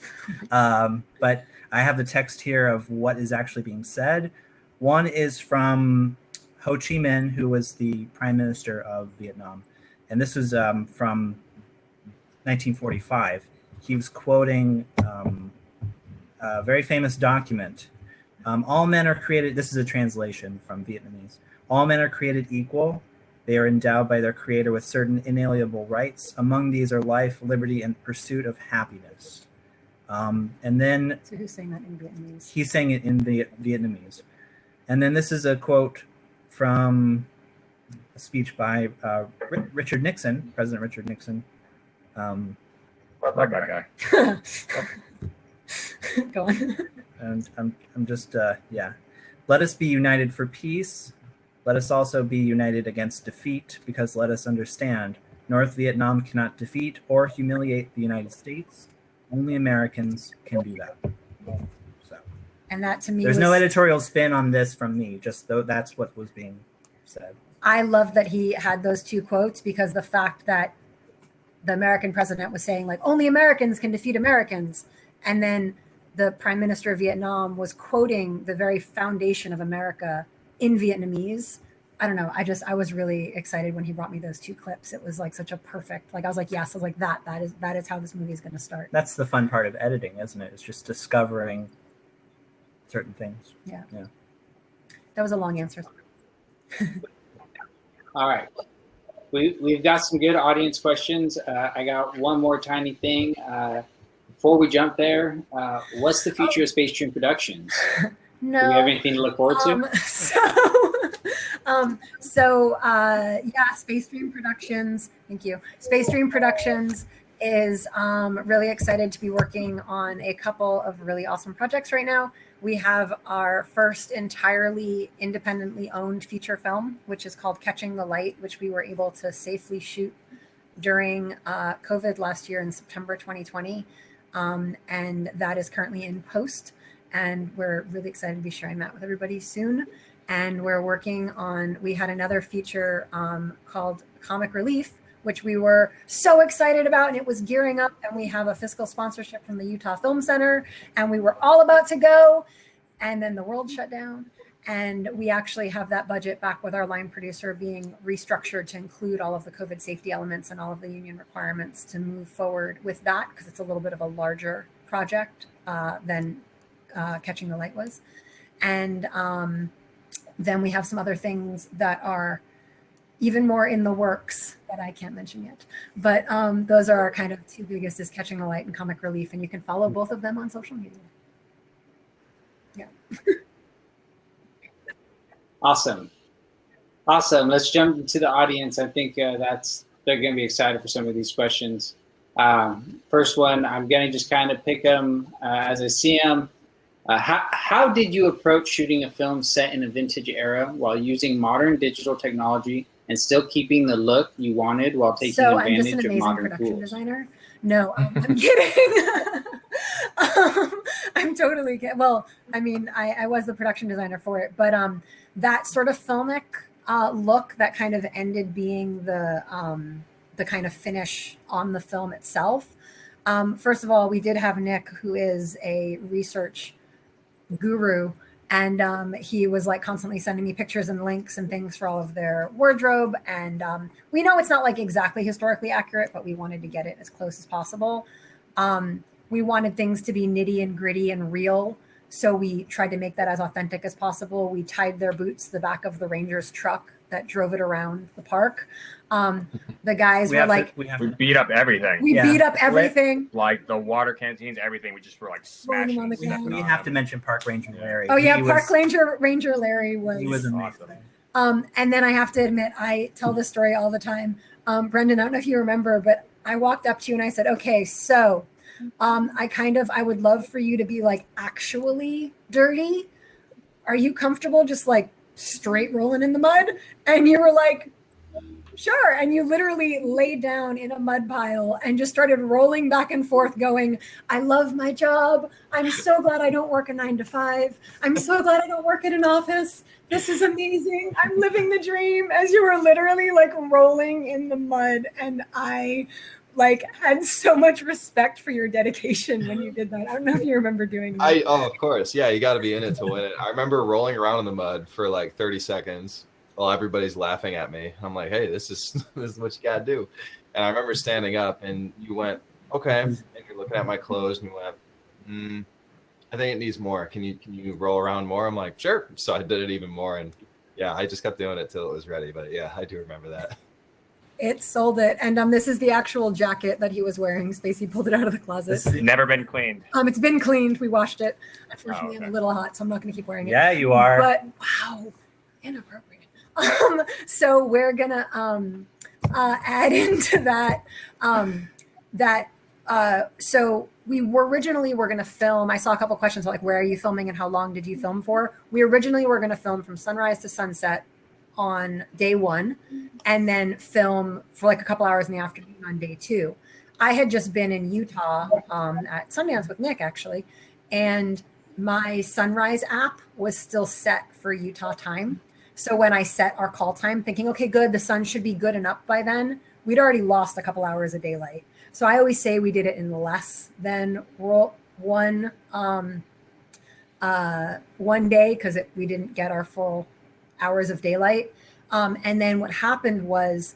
But I have the text here of what is actually being said. One is from Ho Chi Minh, who was the prime minister of Vietnam. And this was from 1945. He was quoting a very famous document. All men are created, this is a translation from Vietnamese. All men are created equal. They are endowed by their creator with certain inalienable rights. Among these are life, liberty, and pursuit of happiness. And then... So who's saying that in Vietnamese? He's saying it in Vietnamese. And then this is a quote from a speech by Richard Nixon, President Richard Nixon. That guy. Go on. And I'm just, yeah. Let us be united for peace. Let us also be united against defeat, because let us understand, North Vietnam cannot defeat or humiliate the United States. Only Americans can do that. So, and that to me, there's no editorial spin on this from me, just though that's what was being said. I love that he had those two quotes, because the fact that the American president was saying like, only Americans can defeat Americans. And then the prime minister of Vietnam was quoting the very foundation of America in Vietnamese. I don't know. I was really excited when he brought me those two clips. It was like such a perfect, like I was like, yes, I was like that is how this movie is going to start. That's the fun part of editing, isn't it? It's just discovering certain things. Yeah. That was a long answer. All right. We've got some good audience questions. I got one more tiny thing. Before we jump there, what's the future of Space Dream Productions? No. Do we have anything to look forward to? Yeah, Space Dream Productions. Thank you. Space Dream Productions is really excited to be working on a couple of really awesome projects right now. We have our first entirely independently owned feature film, which is called Catching the Light, which we were able to safely shoot during COVID last year in September 2020. And that is currently in post. And we're really excited to be sharing that with everybody soon. And we're working on, we had another feature called Comic Relief, which we were so excited about, and it was gearing up, and we have a fiscal sponsorship from the Utah Film Center, and we were all about to go, and then the world shut down. And we actually have that budget back with our line producer being restructured to include all of the COVID safety elements and all of the union requirements to move forward with that, because it's a little bit of a larger project than Catching the Light was. And then we have some other things that are even more in the works that I can't mention yet. But those are our kind of two biggest, is Catching the Light and Comic Relief. And you can follow both of them on social media. Yeah. Awesome. Let's jump into the audience. I think they're going to be excited for some of these questions. First one, I'm going to just kind of pick them as I see them. How did you approach shooting a film set in a vintage era while using modern digital technology and still keeping the look you wanted while taking advantage I'm just an of amazing modern production tools? designer. No, I'm kidding. I'm totally kidding. Well, I mean, I was the production designer for it, but that sort of filmic look that kind of ended being the kind of finish on the film itself. First of all, we did have Nick, who is a research guru, and he was like constantly sending me pictures and links and things for all of their wardrobe. And we know it's not like exactly historically accurate, but we wanted to get it as close as possible. We wanted things to be nitty and gritty and real, so we tried to make that as authentic as possible. We tied their boots to the back of the Rangers truck that drove it around the park. The guys were like, we beat up everything. We beat up everything. Like the water canteens, everything. We just were like smashing. On the ground. We have to mention Park Ranger Larry. Oh yeah, Park Ranger Larry was. He was amazing. And then I have to admit, I tell this story all the time. Brendan, I don't know if you remember, but I walked up to you and I said, okay, so I would love for you to be like actually dirty. Are you comfortable just like straight rolling in the mud? And you were like, sure. And you literally laid down in a mud pile and just started rolling back and forth going, I love my job. I'm so glad I don't work a 9 to 5. I'm so glad I don't work at an office. This is amazing. I'm living the dream, as you were literally like rolling in the mud. And I like had so much respect for your dedication when you did that. I don't know if you remember doing that. Oh, of course. Yeah, you got to be in it to win it. I remember rolling around in the mud for like 30 seconds while everybody's laughing at me. I'm like, hey, this is what you got to do. And I remember standing up and you went, okay. And you're looking at my clothes and you went, I think it needs more. Can you roll around more? I'm like, sure. So I did it even more. And yeah, I just kept doing it till it was ready. But yeah, I do remember that. It sold it. And this is the actual jacket that he was wearing. Spacey pulled it out of the closet. This has never been cleaned. It's been cleaned. We washed it. Unfortunately, I'm a little hot, so I'm not going to keep wearing it. Yeah, you are. But wow, inappropriate. So we're going to add into that so we were originally going to film. I saw a couple questions like, where are you filming and how long did you film for? We originally were going to film from sunrise to sunset on day 1 and then film for like a couple hours in the afternoon on day 2. I had just been in Utah at Sundance with Nick actually, and my sunrise app was still set for Utah time. So when I set our call time thinking, okay, good, the sun should be good and up by then, we'd already lost a couple hours of daylight. So I always say we did it in less than one day because we didn't get our full hours of daylight. And then what happened was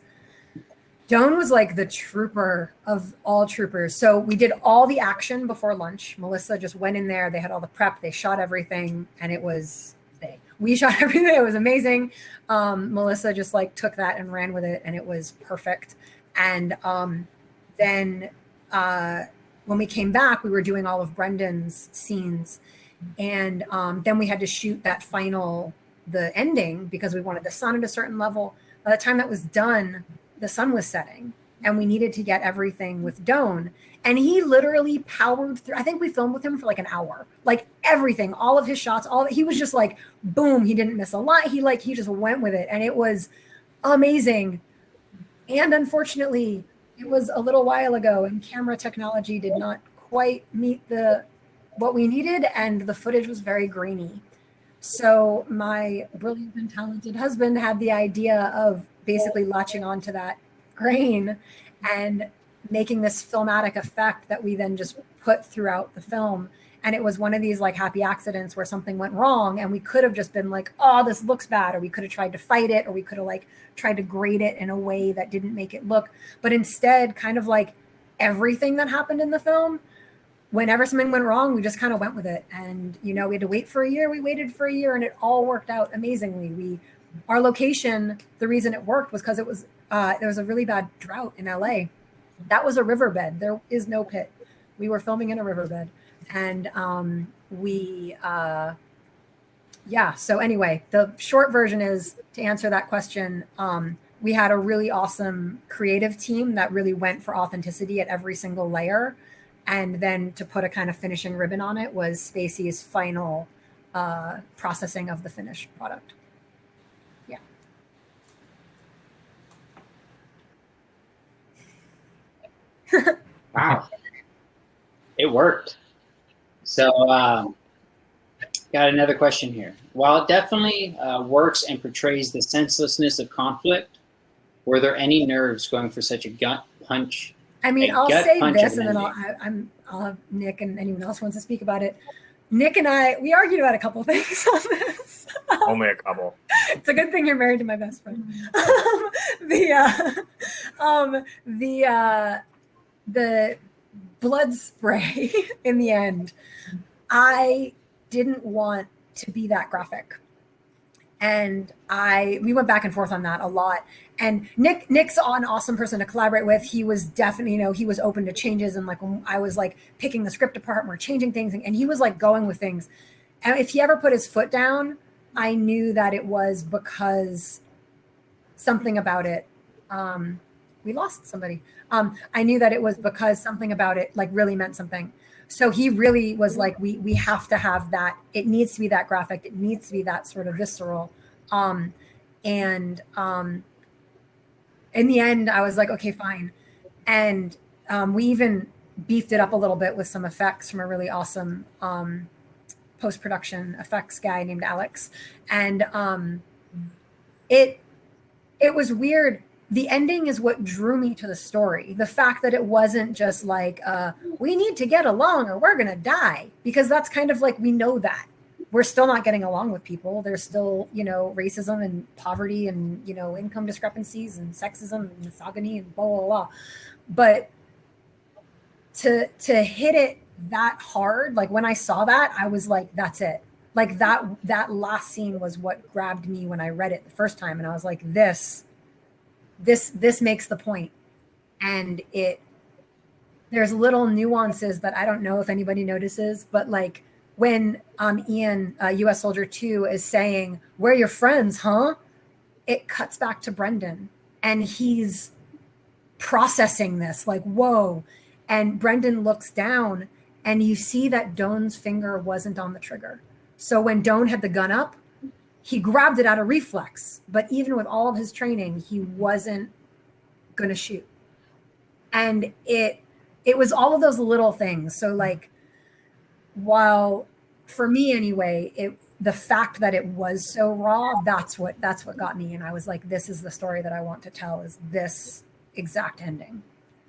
Doan was like the trooper of all troopers. So we did all the action before lunch. Melissa just went in there. They had all the prep. They shot everything. And we shot everything. It was amazing. Melissa just like took that and ran with it. And it was perfect. And then when we came back, we were doing all of Brendan's scenes. And then we had to shoot that the ending because we wanted the sun at a certain level. By the time that was done, the sun was setting and we needed to get everything with Doan. And he literally powered through. I think we filmed with him for like an hour, like everything, all of his shots, he was just like, boom, he didn't miss a lot. He just went with it. And it was amazing. And unfortunately, it was a little while ago and camera technology did not quite meet what we needed. And the footage was very grainy. So my brilliant and talented husband had the idea of basically latching onto that grain and making this filmatic effect that we then just put throughout the film. And it was one of these like happy accidents where something went wrong and we could have just been like, oh, this looks bad, or we could have tried to fight it, or we could have like tried to grade it in a way that didn't make it look, but instead kind of like everything that happened in the film, whenever something went wrong, we just kind of went with it. And, you know, we had to wait for a year, we waited for a year, and it all worked out amazingly. Our location, the reason it worked was because it was, there was a really bad drought in LA. That was a riverbed. There is no pit. We were filming in a riverbed. And yeah, so anyway, the short version is, to answer that question, we had a really awesome creative team that really went for authenticity at every single layer. And then to put a kind of finishing ribbon on it was Spacey's final processing of the finished product. Yeah. Wow. It worked. So, got another question here. While it definitely works and portrays the senselessness of conflict, were there any nerves going for such a gut punch? I mean, I'll say this, and then I'll have Nick and anyone else who wants to speak about it. Nick and I, we argued about a couple things on this. Only a couple. It's a good thing you're married to my best friend. The blood spray in the end, I didn't want to be that graphic. And we went back and forth on that a lot. And Nick's an awesome person to collaborate with. He was definitely, you know, he was open to changes. And like when I was like picking the script apart and we're changing things, and he was like going with things. And if he ever put his foot down, I knew that it was because something about it, we lost somebody. I knew that it was because something about it like really meant something. So he really was like, we have to have that. It needs to be that graphic. It needs to be that sort of visceral. In the end, I was like, okay, fine. And we even beefed it up a little bit with some effects from a really awesome post-production effects guy named Alex. And it was weird. The ending is what drew me to the story. The fact that it wasn't just like, we need to get along or we're going to die. Because that's kind of like, we know that. We're still not getting along with people. There's still, you know, racism and poverty and, you know, income discrepancies and sexism and misogyny and blah, blah, blah. But to hit it that hard, like when I saw that, I was like, that's it. Like that last scene was what grabbed me when I read it the first time. And I was like, this makes the point. And there's little nuances that I don't know if anybody notices, but like when Ian, US Soldier 2 is saying, we're your friends, huh? It cuts back to Brendan and he's processing this like, whoa. And Brendan looks down and you see that Doan's finger wasn't on the trigger. So when Doan had the gun up, he grabbed it out of reflex, but even with all of his training, he wasn't going to shoot. And it was all of those little things. So like, while for me anyway, the fact that it was so raw, that's what got me. And I was like, this is the story that I want to tell, is this exact ending.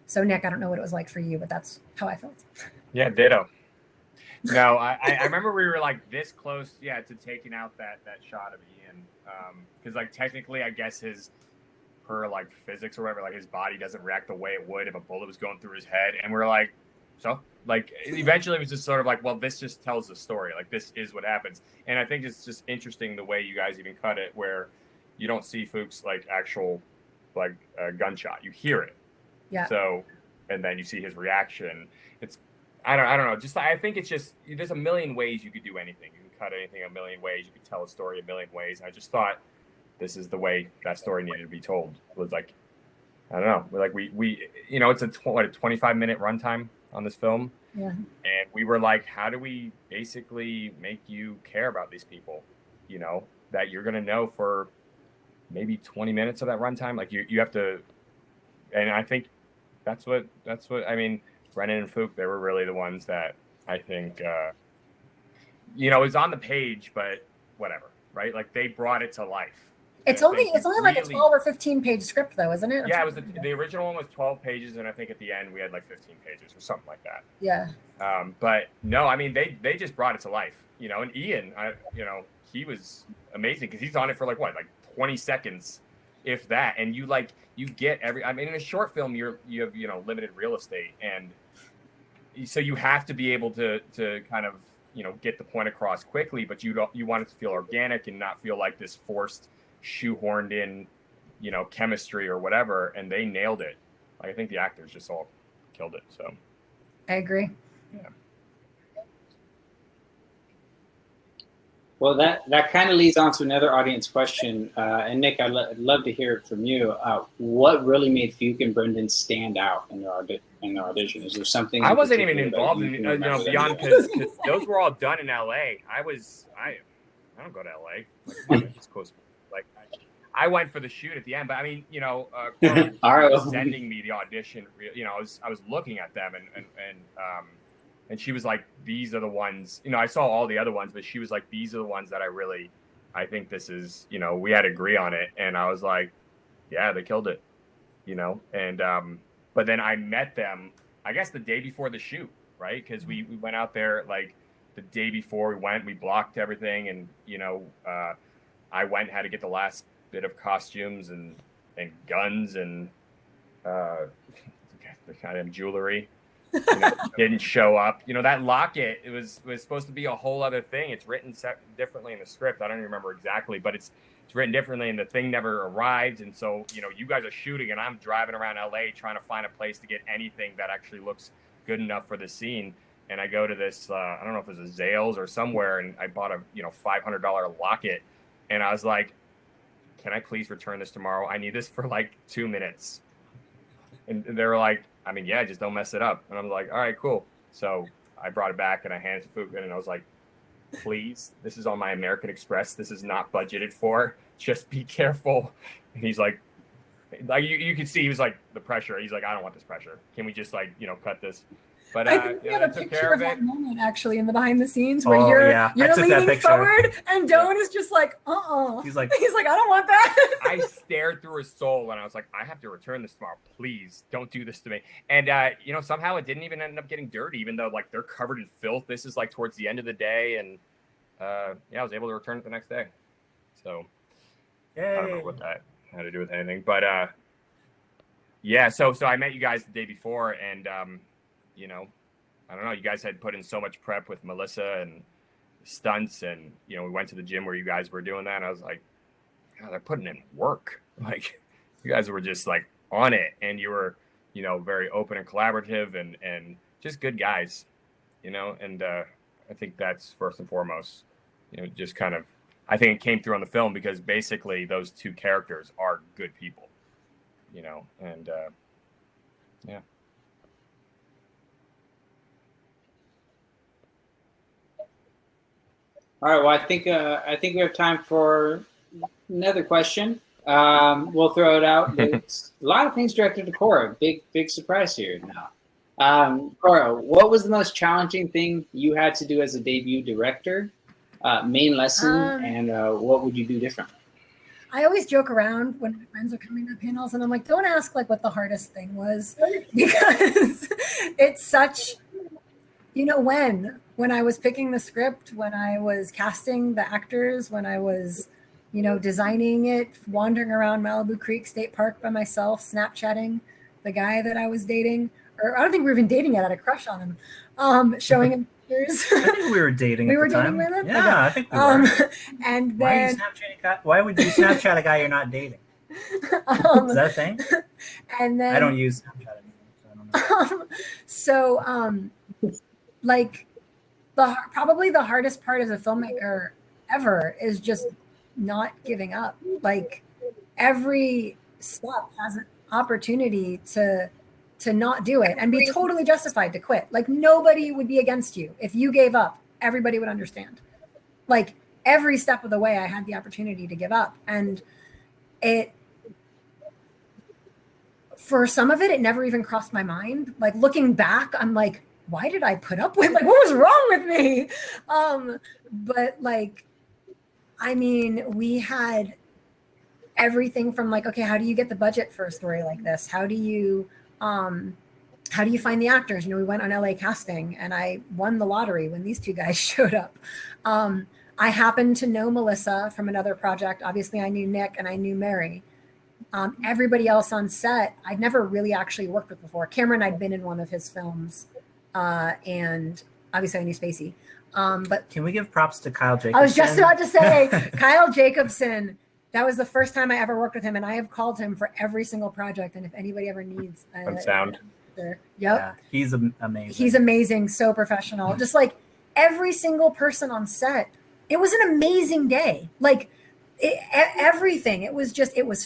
So Nick, I don't know what it was like for you, but that's how I felt. Yeah, ditto. No, I remember we were like this close, to taking out that shot of Ian. Because like technically, I guess per like physics or whatever, like his body doesn't react the way it would if a bullet was going through his head. And we're like, so like eventually it was just sort of like, well, this just tells the story. Like this is what happens. And I think it's just interesting the way you guys even cut it, where you don't see Fuchs like actual like gunshot. You hear it. Yeah. So, and then you see his reaction. It's, I don't know. Just, I think it's just, there's a million ways you could do anything. You can cut anything a million ways. You could tell a story a million ways. And I just thought this is the way that story needed to be told. It was like, I don't know. Like we you know, it's a 25-minute runtime on this film. Yeah. And we were like, how do we basically make you care about these people? You know, that you're going to know for maybe 20 minutes of that runtime. Like you have to, and I think that's what, I mean, Brennan and Fook, they were really the ones that I think, you know, it was on the page, but whatever, right? Like they brought it to life. It's I only think like a really- 12 or 15 page script though, isn't it? Yeah, it was the original one was 12 pages, and I think at the end we had like 15 pages or something like that. Yeah. But no, I mean they just brought it to life, you know. And Ian, he was amazing because he's on it for like 20 seconds, if that. And you get every. I mean, in a short film, you have limited real estate, and so you have to be able to kind of get the point across quickly, but you want it to feel organic and not feel like this forced, shoehorned in, chemistry or whatever. And they nailed it. I think the actors just all killed it. So I agree. Yeah. Well, that kind of leads on to another audience question. And Nick, I'd love to hear it from you. What really made Fuke and Brendan stand out in their audition? Is there something? I wasn't even involved in beyond because those were all done in LA. I don't go to LA. Like, East Coast. Like I went for the shoot at the end, but I mean, Cora was sending me the audition. I was looking at them and she was like, these are the ones, I saw all the other ones, but she was like, these are the ones that I think this is, we had to agree on it. And I was like, yeah, they killed it, and, but then I met them, I guess the day before the shoot, right? Cause we went out there like the day before we blocked everything. And, I went and had to get the last bit of costumes and guns and, the kind of jewelry. Didn't show up. That locket, it was supposed to be a whole other thing. It's written differently in the script. I don't even remember exactly, but it's written differently, and the thing never arrived. And so, you guys are shooting, and I'm driving around LA trying to find a place to get anything that actually looks good enough for the scene. And I go to this, I don't know if it was a Zales or somewhere, and I bought a $500 locket, and I was like, can I please return this tomorrow? I need this for like 2 minutes. And they were like, I mean, yeah, just don't mess it up. And I'm like, all right, cool. So I brought it back and I handed it to Fuke, and I was like, please, this is on my American Express. This is not budgeted for. Just be careful. And he's like you can see he was like the pressure. He's like, I don't want this pressure. Can we just cut this? But I think we have a picture of that moment actually in the behind the scenes where you're took leaning forward and Doan is just like, He's like, I don't want that. I stared through his soul and I was like, I have to return this tomorrow. Please don't do this to me. And somehow it didn't even end up getting dirty, even though like they're covered in filth. This is like towards the end of the day, and I was able to return it the next day. So I don't know what that had to do with anything, but so I met you guys the day before, and I don't know, you guys had put in so much prep with Melissa and stunts, and we went to the gym where you guys were doing that, and I was like, God, they're putting in work. Like, you guys were just like on it, and you were very open and collaborative, and just good guys, and I think that's first and foremost, just kind of, I think it came through on the film because basically those two characters are good people, and yeah. All right. Well, I think we have time for another question. We'll throw it out. It's a lot of things directed to Koura. Big surprise here now. Koura, what was the most challenging thing you had to do as a debut director? Main lesson, and what would you do differently? I always joke around when my friends are coming to the panels, and I'm like, don't ask like what the hardest thing was, because it's such, when I was picking the script, when I was casting the actors, when I was, designing it, wandering around Malibu Creek State Park by myself, Snapchatting the guy that I was dating, or I don't think we were even dating yet. I had a crush on him, showing him pictures. I think we were dating we at were the dating time. with him? Yeah, Okay. I think we were. And then, why would you Snapchat a guy you're not dating? Is that a thing? And then I don't use Snapchat anymore. So I don't know. Like probably the hardest part as a filmmaker ever is just not giving up. Like every step has an opportunity to not do it and be totally justified to quit. Like nobody would be against you. If you gave up, everybody would understand. Like every step of the way I had the opportunity to give up. And for some of it never even crossed my mind. Like looking back, I'm like, why did I put up with, like, what was wrong with me? But like, I mean, we had everything from like, okay, how do you get the budget for a story like this? How do you find the actors? You know, we went on LA casting and I won the lottery when these two guys showed up. I happened to know Melissa from another project. Obviously I knew Nick and I knew Mary. Everybody else on set, I'd never really actually worked with before. Cameron, I'd been in one of his films, and obviously I knew Spacey. But can we give props to Kyle Jacobson? I was just about to say, Kyle Jacobson, that was the first time I ever worked with him, and I have called him for every single project, and if anybody ever needs sound. Yep. Yeah, he's amazing. He's amazing, so professional. Just like every single person on set, it was an amazing day. Like, everything. It was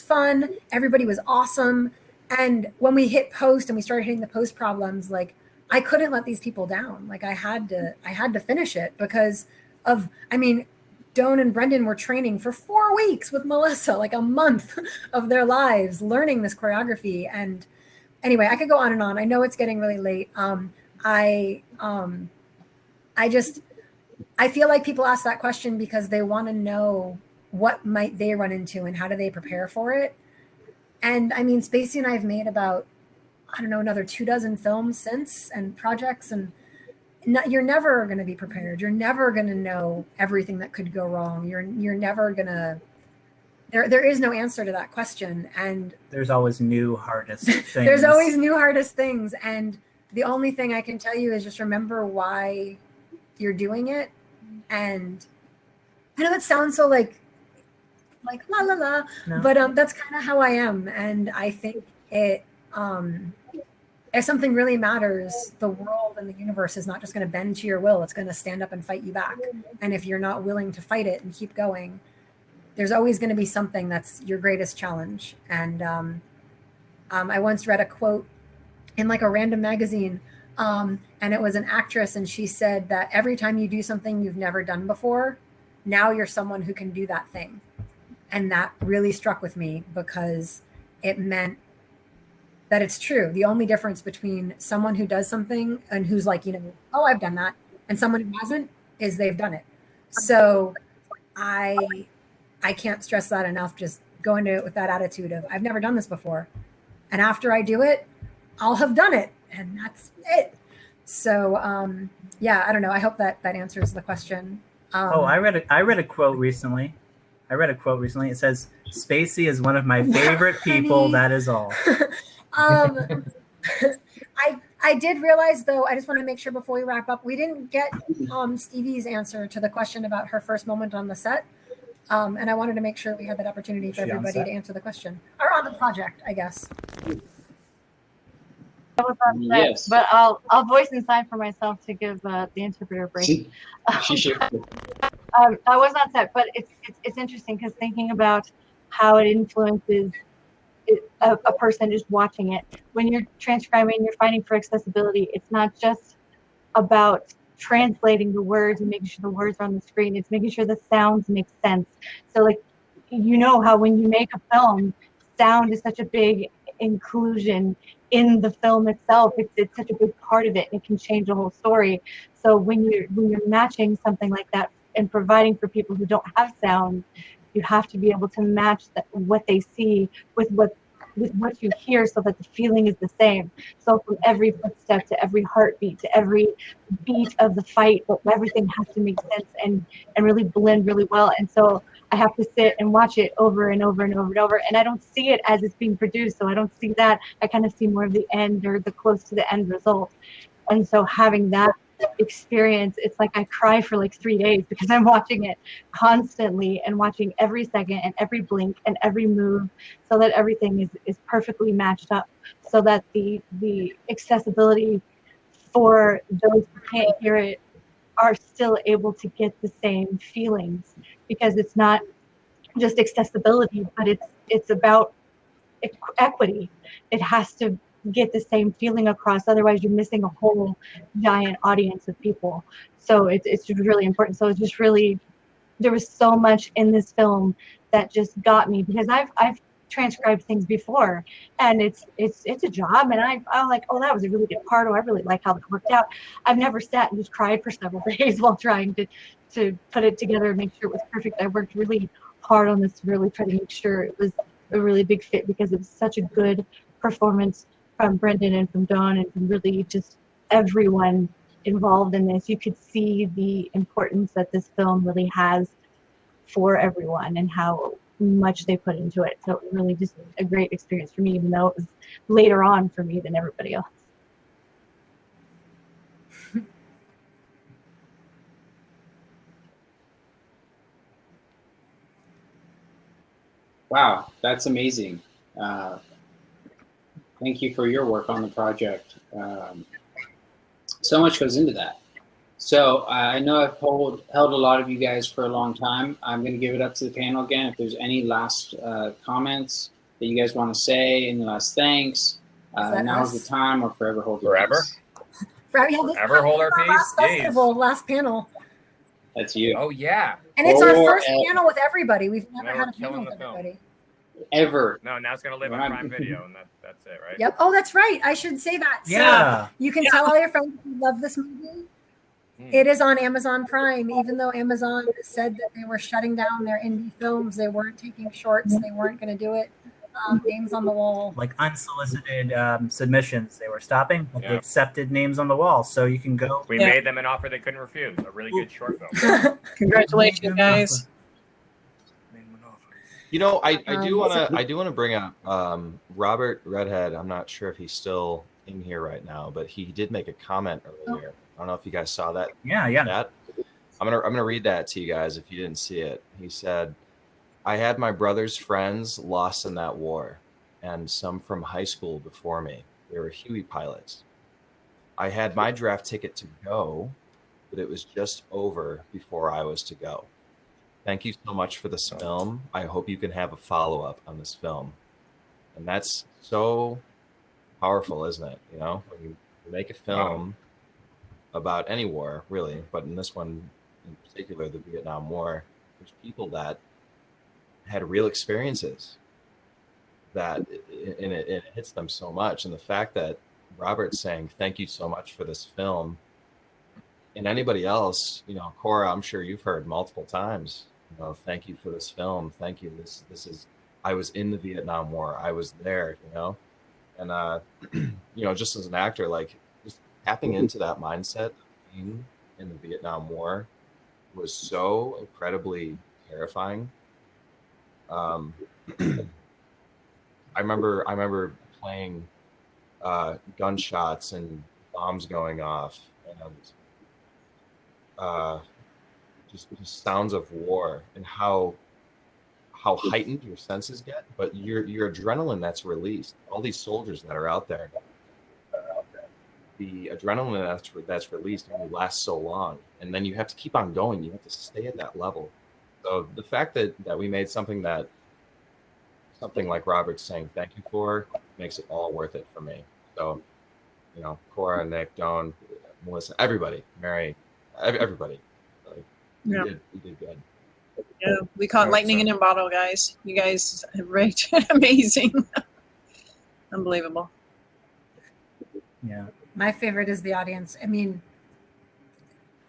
fun. Everybody was awesome. And when we hit post and we started hitting the post problems, like I couldn't let these people down. Like I had to finish it because of, I mean, Doan and Brendan were training for 4 weeks with Melissa, like a month of their lives learning this choreography. And anyway, I could go on and on. I know it's getting really late. I feel like people ask that question because they want to know what might they run into and how do they prepare for it. And I mean, Spacey and I have made about, I don't know, another 24 films since and projects, and you're never going to be prepared. You're never going to know everything that could go wrong. You're never going to, there is no answer to that question. And there's always new hardest things. There's always new hardest things. And the only thing I can tell you is just remember why you're doing it. And I know that sounds so like la la la, no. But that's kind of how I am. And I think it, if something really matters, the world and the universe is not just going to bend to your will. It's going to stand up and fight you back. And if you're not willing to fight it and keep going, there's always going to be something that's your greatest challenge. And I once read a quote in like a random magazine, and it was an actress, and she said that every time you do something you've never done before, now you're someone who can do that thing. And that really struck with me because it meant that it's true. The only difference between someone who does something and who's like, you know, oh, I've done that, and someone who hasn't is they've done it. So I can't stress that enough. Just go into it with that attitude of I've never done this before. And after I do it, I'll have done it. And that's it. So yeah, I don't know. I hope that answers the question. I read a quote recently. It says, Spacey is one of my favorite people. That is all. I did realize, though, I just want to make sure before we wrap up, we didn't get Stevie's answer to the question about her first moment on the set. And I wanted to make sure we had that opportunity for everybody to answer the question. Or on the project, I guess. I was on set, yes. But I'll voice inside for myself to give the interpreter a break. She should. I was on set, but it's interesting because thinking about how it influences a person just watching it. When you're transcribing, you're fighting for accessibility. It's not just about translating the words and making sure the words are on the screen. It's making sure the sounds make sense. So like, you know how when you make a film, sound is such a big inclusion in the film itself. It's such a big part of it, and it can change the whole story. So when you're matching something like that and providing for people who don't have sound, you have to be able to match what they see with what you hear so that the feeling is the same. So from every footstep to every heartbeat to every beat of the fight, everything has to make sense and really blend really well. And so I have to sit and watch it over and over and over and over. And I don't see it as it's being produced. So I don't see that. I kind of see more of the end or the close to the end result. And so having that experience, it's like I cry for like 3 days because I'm watching it constantly and watching every second and every blink and every move so that everything is perfectly matched up, so that the accessibility for those who can't hear it are still able to get the same feelings, because it's not just accessibility, but it's about equity. It has to get the same feeling across, otherwise you're missing a whole giant audience of people. So it's really important. So it's just really, there was so much in this film that just got me, because I've transcribed things before, and it's a job, and I'm like, oh, that was a really good part, oh, I really like how that worked out. I've never sat and just cried for several days while trying to put it together and make sure it was perfect. I worked really hard on this to really try to make sure it was a really big fit, because it was such a good performance from Brendan and from Dawn and from really just everyone involved in this. You could see the importance that this film really has for everyone and how much they put into it. So it was really just a great experience for me, even though it was later on for me than everybody else. Wow, that's amazing. Thank you for your work on the project. So much goes into that. So I know I've held a lot of you guys for a long time. I'm going to give it up to the panel again. If there's any last comments that you guys want to say, any last thanks, now's the time, or forever hold your peace. Forever hold our peace. Last festival, last panel. That's you. Oh yeah. And it's our first panel with everybody. We've never had a panel with everybody. Ever. No, now it's going to live on Prime Video, and that's it, right? Yep. Oh, that's right. I should say that. Yeah. So you can tell all your friends you love this movie. It is on Amazon Prime, even though Amazon said that they were shutting down their indie films. They weren't taking shorts. They weren't going to do it. Names on the wall. Like unsolicited submissions, they were stopping. But they accepted names on the wall, so you can go. We made them an offer they couldn't refuse. A really good short film. Congratulations, guys. You know, I do want to bring up Robert Redhead. I'm not sure if he's still in here right now, but he did make a comment earlier. I don't know if you guys saw that. Yeah. I'm gonna read that to you guys if you didn't see it. He said, "I had my brother's friends lost in that war, and some from high school before me. They were Huey pilots. I had my draft ticket to go, but it was just over before I was to go. Thank you so much for this film. I hope you can have a follow-up on this film." And that's so powerful, isn't it? You know, when you make a film about any war, really, but in this one in particular, the Vietnam War, there's people that had real experiences that it hits them so much. And the fact that Robert's saying, thank you so much for this film, and anybody else, you know, Koura, I'm sure you've heard multiple times, you know, thank you for this film. Thank you. This is, I was in the Vietnam War. I was there, you know, and, you know, just as an actor, like just tapping into that mindset of being in the Vietnam War was so incredibly terrifying. I remember playing gunshots and bombs going off, and just sounds of war, and how heightened your senses get, but your adrenaline that's released. All these soldiers that are out there, the adrenaline that's released only lasts so long, and then you have to keep on going. You have to stay at that level. So the fact that we made something like Robert's saying thank you for makes it all worth it for me. So, you know, Koura, Nick, Dawn, Melissa, everybody, Mary, everybody, like, we did good. Yeah, we caught lightning in a bottle, guys. You guys have raked amazing. Unbelievable. Yeah. My favorite is the audience. I mean,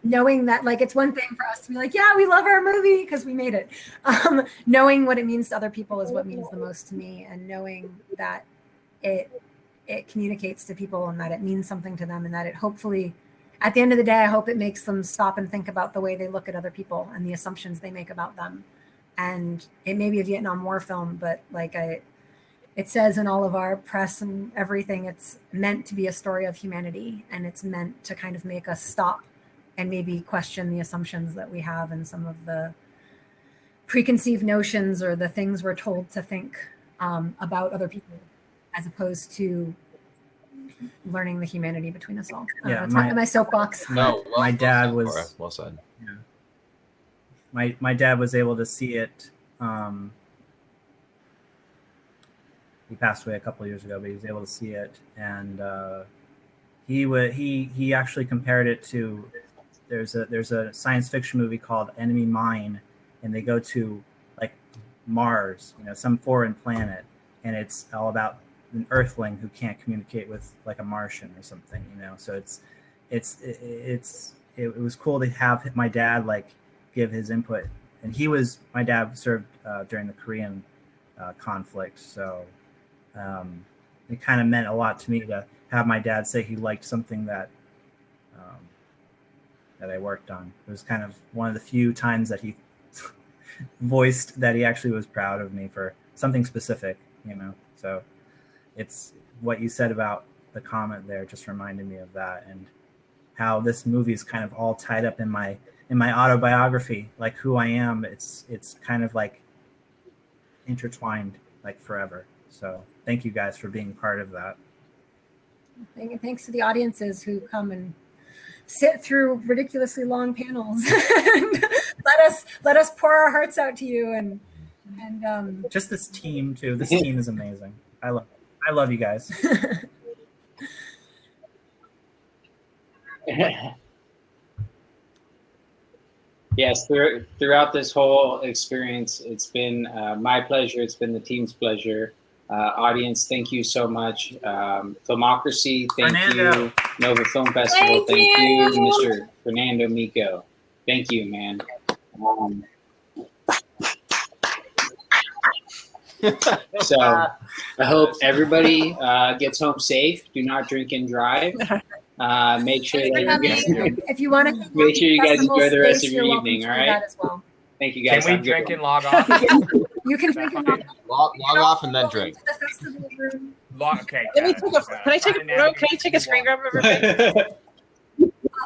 knowing that, like, it's one thing for us to be like, yeah, we love our movie because we made it. Knowing what it means to other people is what means the most to me, and knowing that it communicates to people and that it means something to them, and that it hopefully, at the end of the day, I hope it makes them stop and think about the way they look at other people and the assumptions they make about them. And it may be a Vietnam War film, but like it says in all of our press and everything, it's meant to be a story of humanity, and it's meant to kind of make us stop and maybe question the assumptions that we have and some of the preconceived notions or the things we're told to think about other people, as opposed to learning the humanity between us all. Yeah, my soapbox. No, my dad was well said. Yeah. My dad was able to see it. He passed away a couple of years ago, but he was able to see it, and he actually compared it to there's a science fiction movie called Enemy Mine, and they go to like Mars, you know, some foreign planet, and it's all about an Earthling who can't communicate with like a Martian or something, you know. So it was cool to have my dad like give his input and my dad served during the Korean conflict, so it kind of meant a lot to me to have my dad say he liked something that I worked on. It was kind of one of the few times that he voiced that he actually was proud of me for something specific, So it's what you said about the comment there just reminded me of that, and how this movie is kind of all tied up in my autobiography, like who I am. It's kind of like intertwined like forever. So thank you guys for being part of that. Thanks to the audiences who come and sit through ridiculously long panels and let us pour our hearts out to you, and just this team too. This team is amazing. I love you guys. Yes, throughout this whole experience, it's been my pleasure. It's been the team's pleasure. Audience, thank you so much. Filmocracy, thank you. Nova Film Festival, thank you. Mr. Fernando Miko, thank you, man. So I hope everybody gets home safe. Do not drink and drive. Make sure that if you want to make sure you guys enjoy the rest of your evening. All right. As well. Thank you guys. Can we drink and log off? You can drink and log off and then drink. Okay. Can I take a screen grab of everybody?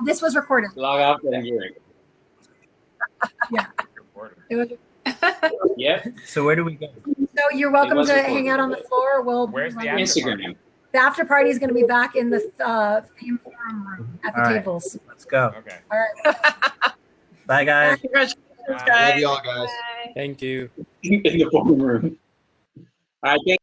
This was recorded. Log off and drink. Yeah. It was. Yep. So where do we go? So you're welcome to hang out on the floor. Where's the Instagram? The after party is going to be back in the theme forum room at the tables. Let's go. Okay. All right. Bye, guys. Congratulations, Love you all, guys. Thank you. In the forum room. All right.